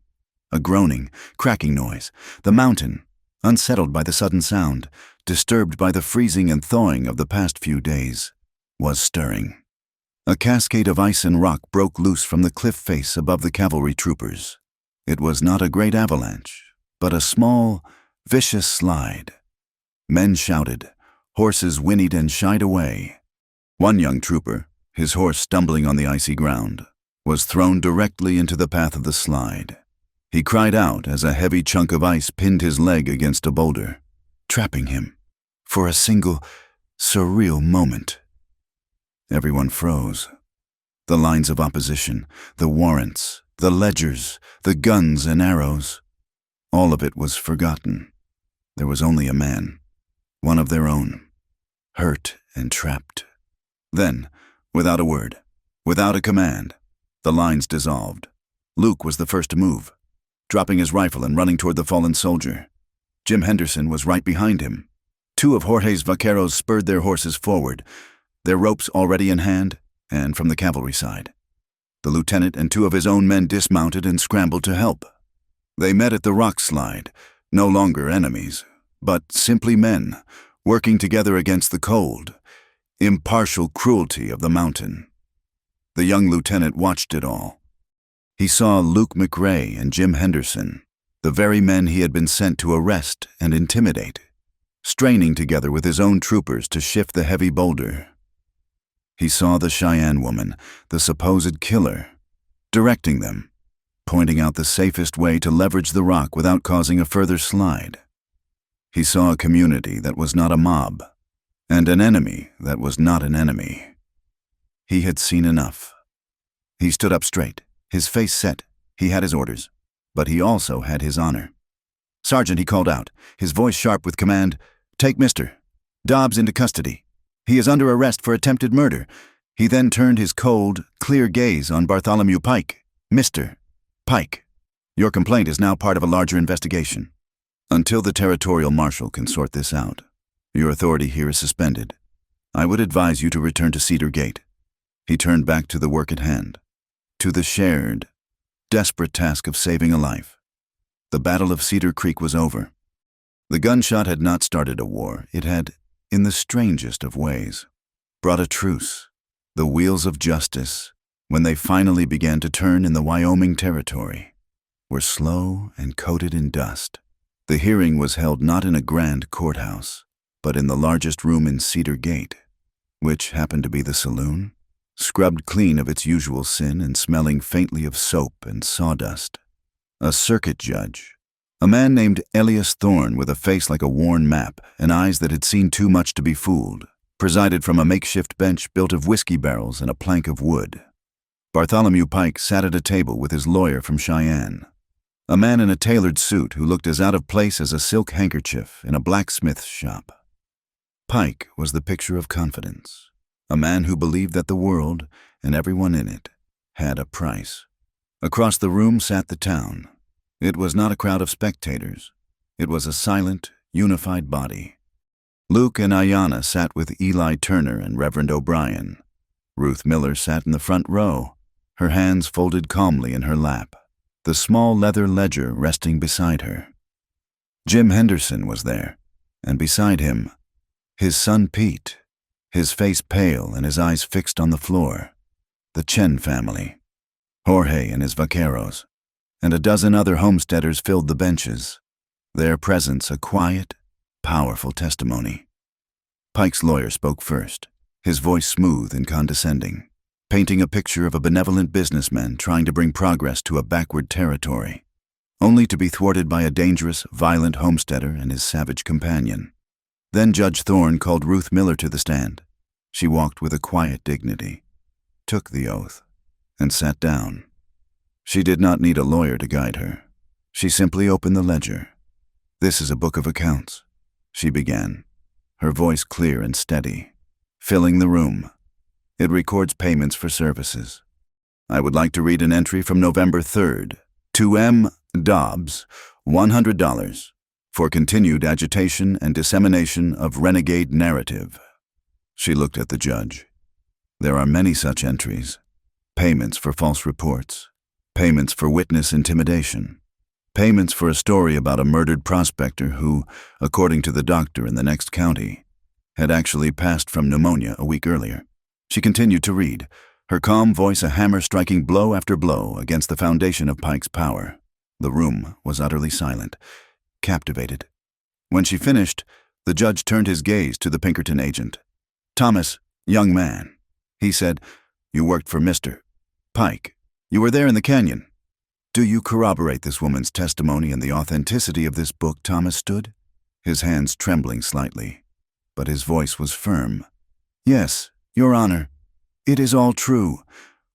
A groaning, cracking noise. The mountain, unsettled by the sudden sound, disturbed by the freezing and thawing of the past few days, was stirring. A cascade of ice and rock broke loose from the cliff face above the cavalry troopers. It was not a great avalanche, but a small, vicious slide. Men shouted, horses whinnied and shied away. One young trooper, his horse stumbling on the icy ground, was thrown directly into the path of the slide. He cried out as a heavy chunk of ice pinned his leg against a boulder, trapping him for a single, surreal moment. Everyone froze. The lines of opposition, the warrants, the ledgers, the guns and arrows, all of it was forgotten. There was only a man, one of their own, hurt and trapped. Then, without a word, without a command, the lines dissolved. Luke was the first to move, dropping his rifle and running toward the fallen soldier. Jim Henderson was right behind him. Two of Jorge's vaqueros spurred their horses forward, their ropes already in hand, and from the cavalry side. The lieutenant and two of his own men dismounted and scrambled to help. They met at the rock slide, no longer enemies, but simply men, working together against the cold, impartial cruelty of the mountain. The young lieutenant watched it all. He saw Luke McRae and Jim Henderson, the very men he had been sent to arrest and intimidate, straining together with his own troopers to shift the heavy boulder. He saw the Cheyenne woman, the supposed killer, directing them, pointing out the safest way to leverage the rock without causing a further slide. He saw a community that was not a mob, and an enemy that was not an enemy. He had seen enough. He stood up straight, his face set. He had his orders, but he also had his honor. "Sergeant," he called out, his voice sharp with command, "take Mr. Dobbs into custody. He is under arrest for attempted murder." He then turned his cold, clear gaze on Bartholomew Pike. "Mr. Pike, your complaint is now part of a larger investigation. Until the territorial marshal can sort this out, your authority here is suspended. I would advise you to return to Cedar Gate." He turned back to the work at hand, to the shared, desperate task of saving a life. The Battle of Cedar Creek was over. The gunshot had not started a war. It had, in the strangest of ways, brought a truce. The wheels of justice, when they finally began to turn in the Wyoming territory, were slow and coated in dust. The hearing was held not in a grand courthouse, but in the largest room in Cedar Gate, which happened to be the saloon, scrubbed clean of its usual sin and smelling faintly of soap and sawdust. A circuit judge, a man named Elias Thorne with a face like a worn map and eyes that had seen too much to be fooled, presided from a makeshift bench built of whiskey barrels and a plank of wood. Bartholomew Pike sat at a table with his lawyer from Cheyenne, a man in a tailored suit who looked as out of place as a silk handkerchief in a blacksmith's shop. Pike was the picture of confidence, a man who believed that the world, and everyone in it, had a price. Across the room sat the town. It was not a crowd of spectators. It was a silent, unified body. Luke and Ayanna sat with Eli Turner and Reverend O'Brien. Ruth Miller sat in the front row, her hands folded calmly in her lap, the small leather ledger resting beside her. Jim Henderson was there, and beside him, his son Pete, his face pale and his eyes fixed on the floor, the Chen family, Jorge and his vaqueros, and a dozen other homesteaders filled the benches, their presence a quiet, powerful testimony. Pike's lawyer spoke first, his voice smooth and condescending, painting a picture of a benevolent businessman trying to bring progress to a backward territory, only to be thwarted by a dangerous, violent homesteader and his savage companion. Then Judge Thorne called Ruth Miller to the stand. She walked with a quiet dignity, took the oath, and sat down. She did not need a lawyer to guide her. She simply opened the ledger. "This is a book of accounts," she began, her voice clear and steady, filling the room. "It records payments for services. I would like to read an entry from November 3rd. To M. Dobbs, $100 for continued agitation and dissemination of renegade narrative." She looked at the judge. "There are many such entries. Payments for false reports, payments for witness intimidation, payments for a story about a murdered prospector who, according to the doctor in the next county, had actually passed from pneumonia a week earlier." She continued to read, her calm voice a hammer striking blow after blow against the foundation of Pike's power. The room was utterly silent, captivated. When she finished, the judge turned his gaze to the Pinkerton agent. "Thomas, young man," he said, "you worked for Mr. Pike. You were there in the canyon. Do you corroborate this woman's testimony and the authenticity of this book?" Thomas stood, his hands trembling slightly, but his voice was firm. "Yes, Your Honor. It is all true.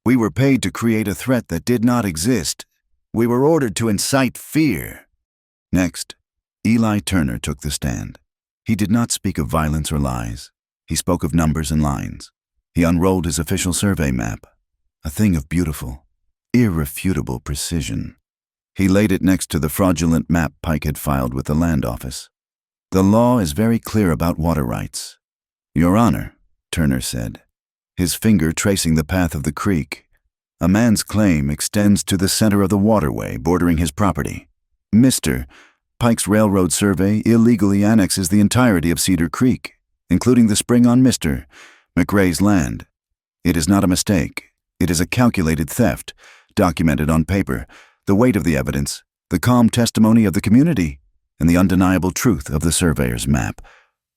We were paid to create a threat that did not exist. We were ordered to incite fear." Next, Eli Turner took the stand. He did not speak of violence or lies. He spoke of numbers and lines. He unrolled his official survey map, a thing of beautiful, irrefutable precision. He laid it next to the fraudulent map Pike had filed with the land office. "The law is very clear about water rights." "Your Honor," Turner said, his finger tracing the path of the creek, "a man's claim extends to the center of the waterway bordering his property. Mr. Pike's Railroad Survey illegally annexes the entirety of Cedar Creek, including the spring on Mr. McRae's land. It is not a mistake. It is a calculated theft, documented on paper, the weight of the evidence, the calm testimony of the community, and the undeniable truth of the surveyor's map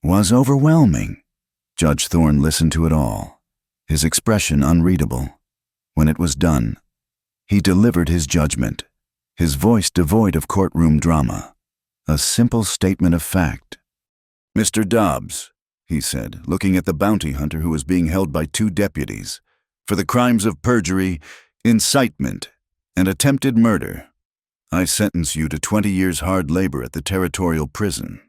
was overwhelming. Judge Thorne listened to it all, his expression unreadable. When it was done, he delivered his judgment, his voice devoid of courtroom drama, a simple statement of fact. "Mr. Dobbs," he said, looking at the bounty hunter who was being held by 2 deputies, "for the crimes of perjury, incitement, and attempted murder, I sentence you to 20 years hard labor at the territorial prison."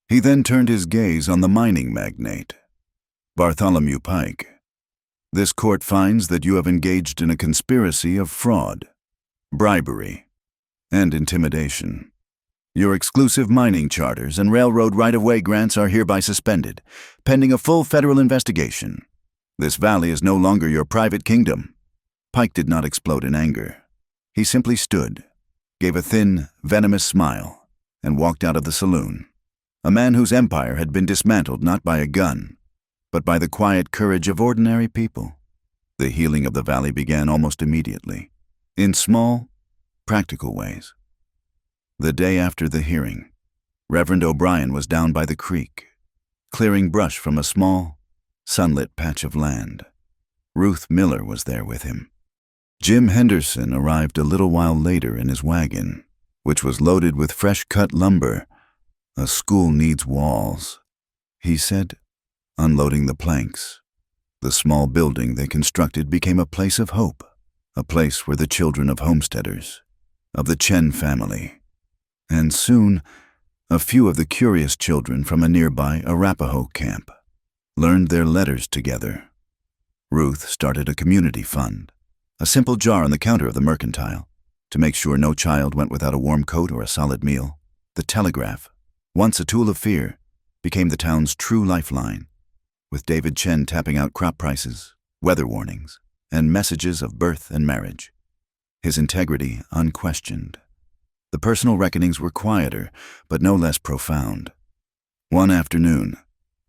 He then turned his gaze on the mining magnate, Bartholomew Pike. "This court finds that you have engaged in a conspiracy of fraud, bribery, and intimidation. Your exclusive mining charters and railroad right-of-way grants are hereby suspended, pending a full federal investigation. This valley is no longer your private kingdom." Pike did not explode in anger. He simply stood, gave a thin, venomous smile, and walked out of the saloon. A man whose empire had been dismantled not by a gun, but by the quiet courage of ordinary people. The healing of the valley began almost immediately, in small, practical ways. The day after the hearing, Reverend O'Brien was down by the creek, clearing brush from a small, sunlit patch of land. Ruth Miller was there with him. Jim Henderson arrived a little while later in his wagon, which was loaded with fresh-cut lumber. "A school needs walls," he said, unloading the planks. The small building they constructed became a place of hope, a place where the children of homesteaders, of the Chen family, and soon a few of the curious children from a nearby Arapaho camp, learned their letters together. Ruth started a community fund, a simple jar on the counter of the mercantile, to make sure no child went without a warm coat or a solid meal. The telegraph, once a tool of fear, became the town's true lifeline, with David Chen tapping out crop prices, weather warnings, and messages of birth and marriage. His integrity unquestioned. The personal reckonings were quieter, but no less profound. One afternoon,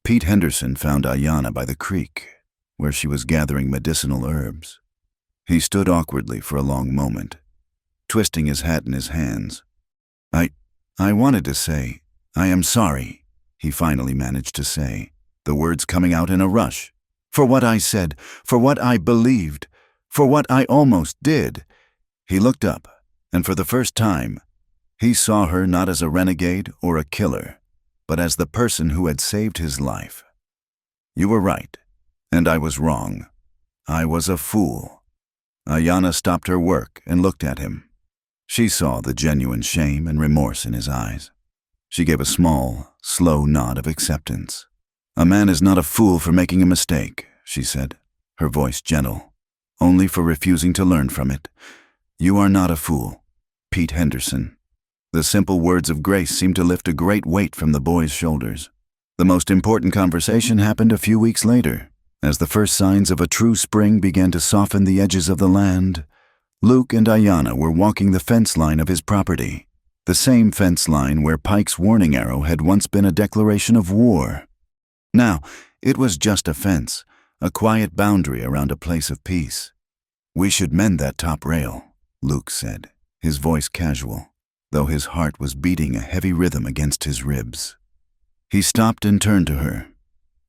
Pete Henderson found Ayanna by the creek, where she was gathering medicinal herbs. He stood awkwardly for a long moment, twisting his hat in his hands. I wanted to say, I am sorry," he finally managed to say, the words coming out in a rush. "For what I said, for what I believed, for what I almost did." He looked up, and for the first time, he saw her not as a renegade or a killer, but as the person who had saved his life. "You were right, and I was wrong. I was a fool." Ayanna stopped her work and looked at him. She saw the genuine shame and remorse in his eyes. She gave a small, slow nod of acceptance. "A man is not a fool for making a mistake," she said, her voice gentle, "only for refusing to learn from it. You are not a fool, Pete Henderson." The simple words of grace seemed to lift a great weight from the boy's shoulders. The most important conversation happened a few weeks later. As the first signs of a true spring began to soften the edges of the land, Luke and Ayanna were walking the fence line of his property, the same fence line where Pike's warning arrow had once been a declaration of war. Now, it was just a fence, a quiet boundary around a place of peace. "We should mend that top rail," Luke said, his voice casual, though his heart was beating a heavy rhythm against his ribs. He stopped and turned to her.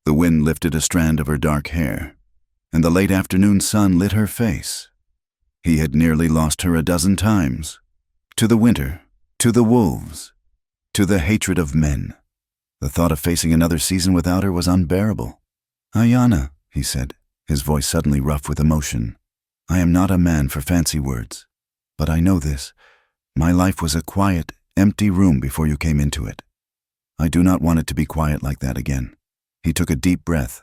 The wind lifted a strand of her dark hair, and the late afternoon sun lit her face. He had nearly lost her a dozen times. To the winter, to the wolves, to the hatred of men. The thought of facing another season without her was unbearable. "Ayanna," he said, his voice suddenly rough with emotion, "I am not a man for fancy words, but I know this. My life was a quiet, empty room before you came into it. I do not want it to be quiet like that again." He took a deep breath.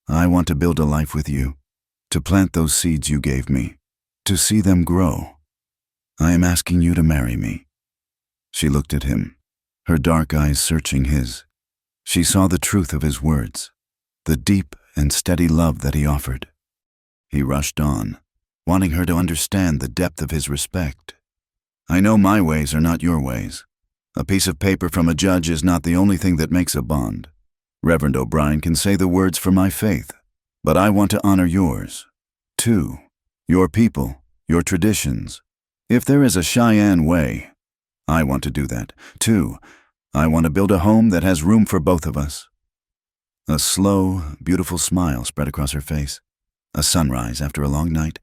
"I want to build a life with you, to plant those seeds you gave me, to see them grow. I am asking you to marry me." She looked at him, her dark eyes searching his. She saw the truth of his words, the deep and steady love that he offered. He rushed on, wanting her to understand the depth of his respect. "I know my ways are not your ways. A piece of paper from a judge is not the only thing that makes a bond. Reverend O'Brien can say the words for my faith, but I want to honor yours. 2. Your people, your traditions. If there is a Cheyenne way, I want to do that. 2. I want to build a home that has room for both of us. A slow, beautiful smile spread across her face. A sunrise after a long night.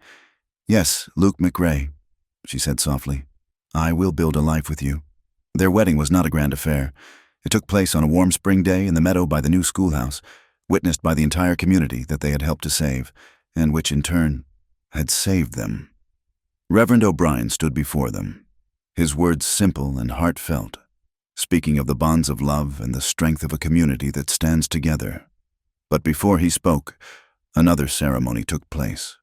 Yes, Luke McRae, she said softly. I will build a life with you. Their wedding was not a grand affair. It took place on a warm spring day in the meadow by the new schoolhouse, witnessed by the entire community that they had helped to save, and which in turn had saved them. Reverend O'Brien stood before them, his words simple and heartfelt, speaking of the bonds of love and the strength of a community that stands together. But before he spoke, another ceremony took place.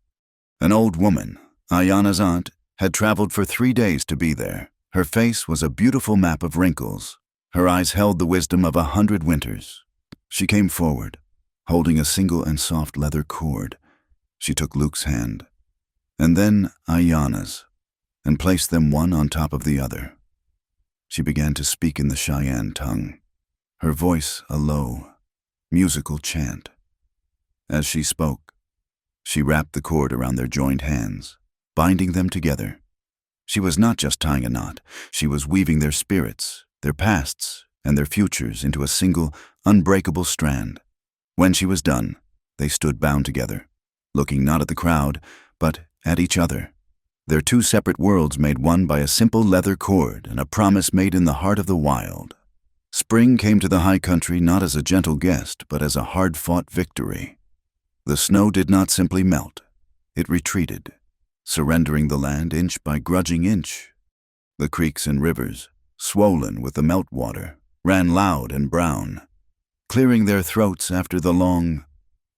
An old woman, Ayanna's aunt, had traveled for 3 days to be there. Her face was a beautiful map of wrinkles. Her eyes held the wisdom of 100 winters. She came forward, holding a single and soft leather cord. She took Luke's hand, and then Ayanna's, and placed them one on top of the other. She began to speak in the Cheyenne tongue, her voice a low, musical chant. As she spoke, she wrapped the cord around their joined hands, binding them together. She was not just tying a knot, she was weaving their spirits, their pasts, and their futures into a single, unbreakable strand. When she was done, they stood bound together, looking not at the crowd, but at each other. Their 2 separate worlds made one by a simple leather cord and a promise made in the heart of the wild. Spring came to the high country not as a gentle guest, but as a hard-fought victory. The snow did not simply melt. It retreated, surrendering the land inch by grudging inch. The creeks and rivers, swollen with the meltwater, ran loud and brown, clearing their throats after the long,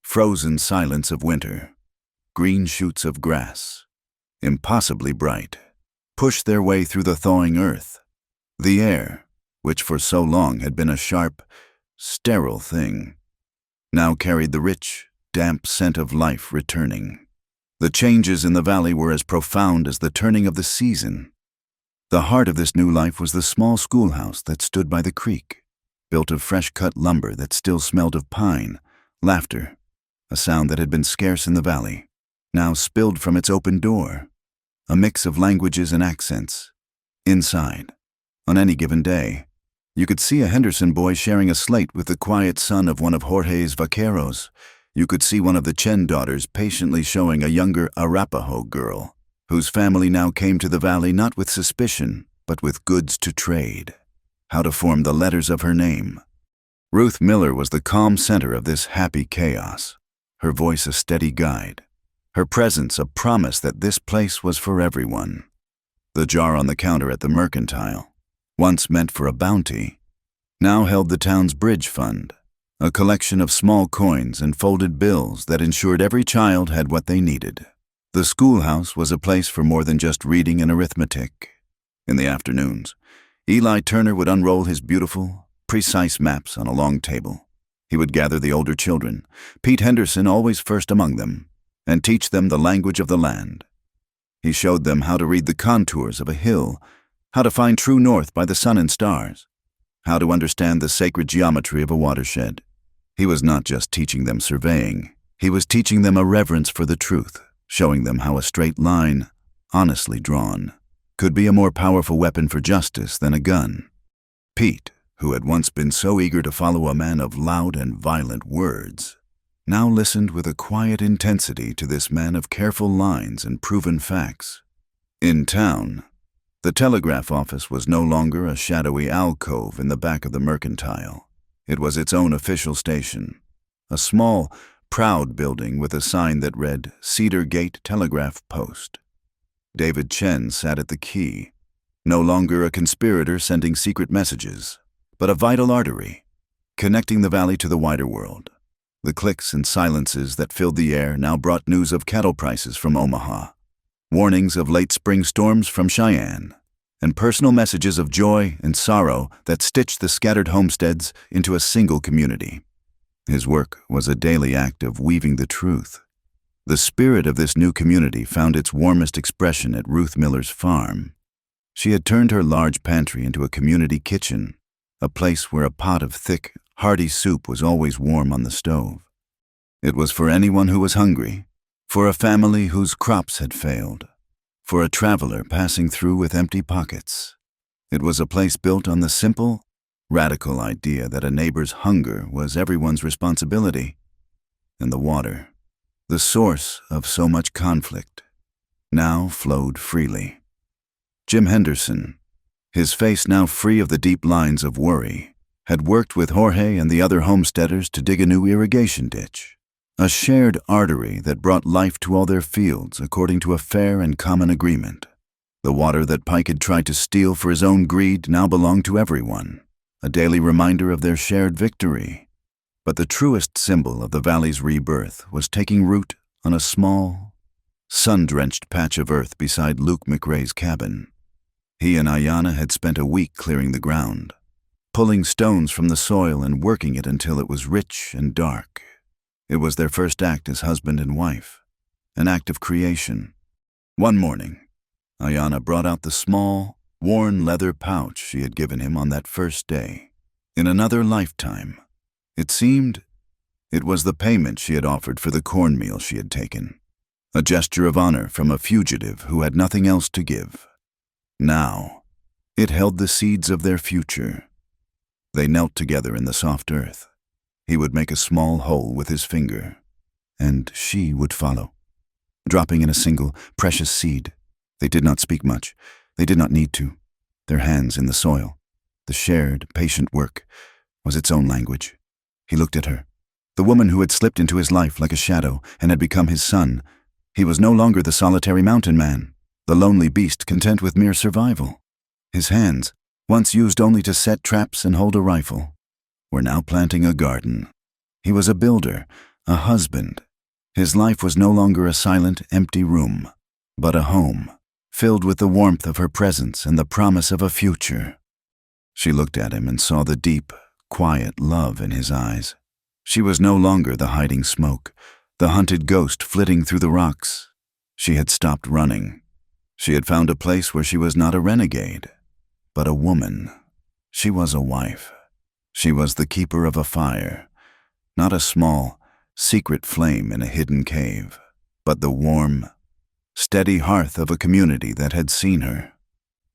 frozen silence of winter. Green shoots of grass, impossibly bright, pushed their way through the thawing earth. The air, which for so long had been a sharp, sterile thing, now carried the rich, damp scent of life returning. The changes in the valley were as profound as the turning of the season. The heart of this new life was the small schoolhouse that stood by the creek, built of fresh-cut lumber that still smelled of pine, laughter, a sound that had been scarce in the valley, now spilled from its open door, a mix of languages and accents. Inside, on any given day, you could see a Henderson boy sharing a slate with the quiet son of one of Jorge's vaqueros. You could see one of the Chen daughters patiently showing a younger Arapaho girl, whose family now came to the valley not with suspicion, but with goods to trade, how to form the letters of her name. Ruth Miller was the calm center of this happy chaos, her voice a steady guide, her presence a promise that this place was for everyone. The jar on the counter at the mercantile, once meant for a bounty, now held the town's bridge fund, a collection of small coins and folded bills that ensured every child had what they needed. The schoolhouse was a place for more than just reading and arithmetic. In the afternoons, Eli Turner would unroll his beautiful, precise maps on a long table. He would gather the older children, Pete Henderson always first among them, and teach them the language of the land. He showed them how to read the contours of a hill, how to find true north by the sun and stars, how to understand the sacred geometry of a watershed. He was not just teaching them surveying, he was teaching them a reverence for the truth, showing them how a straight line, honestly drawn, could be a more powerful weapon for justice than a gun. Pete, who had once been so eager to follow a man of loud and violent words, now listened with a quiet intensity to this man of careful lines and proven facts. In town, the telegraph office was no longer a shadowy alcove in the back of the mercantile. It was its own official station, a small, proud building with a sign that read Cedar Gate Telegraph Post. David Chen sat at the key, no longer a conspirator sending secret messages, but a vital artery, connecting the valley to the wider world. The clicks and silences that filled the air now brought news of cattle prices from Omaha, warnings of late spring storms from Cheyenne, and personal messages of joy and sorrow that stitched the scattered homesteads into a single community. His work was a daily act of weaving the truth. The spirit of this new community found its warmest expression at Ruth Miller's farm. She had turned her large pantry into a community kitchen, a place where a pot of thick, hearty soup was always warm on the stove. It was for anyone who was hungry, for a family whose crops had failed, for a traveler passing through with empty pockets. It was a place built on the simple, radical idea that a neighbor's hunger was everyone's responsibility. And the water, the source of so much conflict, now flowed freely. Jim Henderson, his face now free of the deep lines of worry, had worked with Jorge and the other homesteaders to dig a new irrigation ditch, a shared artery that brought life to all their fields according to a fair and common agreement. The water that Pike had tried to steal for his own greed now belonged to everyone, a daily reminder of their shared victory. But the truest symbol of the valley's rebirth was taking root on a small, sun-drenched patch of earth beside Luke McRae's cabin. He and Ayanna had spent a week clearing the ground, pulling stones from the soil and working it until it was rich and dark. It was their first act as husband and wife, an act of creation. One morning, Ayanna brought out the small, worn leather pouch she had given him on that first day. In another lifetime, it seemed, it was the payment she had offered for the cornmeal she had taken, a gesture of honor from a fugitive who had nothing else to give. Now, it held the seeds of their future. They knelt together in the soft earth. He would make a small hole with his finger, and she would follow, dropping in a single, precious seed. They did not speak much. They did not need to. Their hands in the soil, the shared, patient work, was its own language. He looked at her, the woman who had slipped into his life like a shadow and had become his son. He was no longer the solitary mountain man, the lonely beast content with mere survival. His hands, once used only to set traps and hold a rifle, were now planting a garden. He was a builder, a husband. His life was no longer a silent, empty room, but a home, filled with the warmth of her presence and the promise of a future. She looked at him and saw the deep, quiet love in his eyes. She was no longer the hiding smoke, the hunted ghost flitting through the rocks. She had stopped running. She had found a place where she was not a renegade, but a woman. She was a wife. She was the keeper of a fire, not a small, secret flame in a hidden cave, but the warm, steady hearth of a community that had seen her,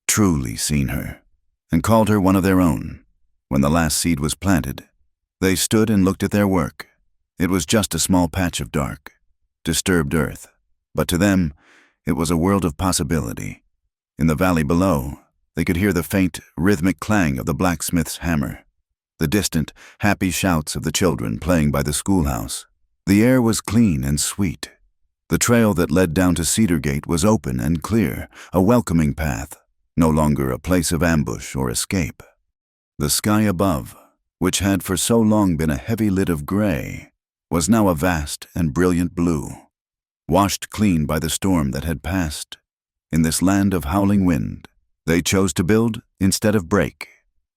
truly seen her, and called her one of their own. When the last seed was planted, they stood and looked at their work. It was just a small patch of dark, disturbed earth, but to them, it was a world of possibility. In the valley below, they could hear the faint, rhythmic clang of the blacksmith's hammer, the distant, happy shouts of the children playing by the schoolhouse. The air was clean and sweet. The trail that led down to Cedar Gate was open and clear, a welcoming path, no longer a place of ambush or escape. The sky above, which had for so long been a heavy lid of gray, was now a vast and brilliant blue, washed clean by the storm that had passed. In this land of howling wind, they chose to build instead of break.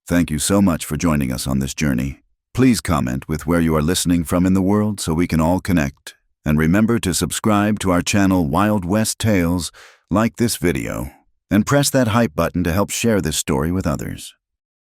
Thank you so much for joining us on this journey. Please comment with where you are listening from in the world so we can all connect. And remember to subscribe to our channel Wild West Tales, like this video, and press that hype button to help share this story with others.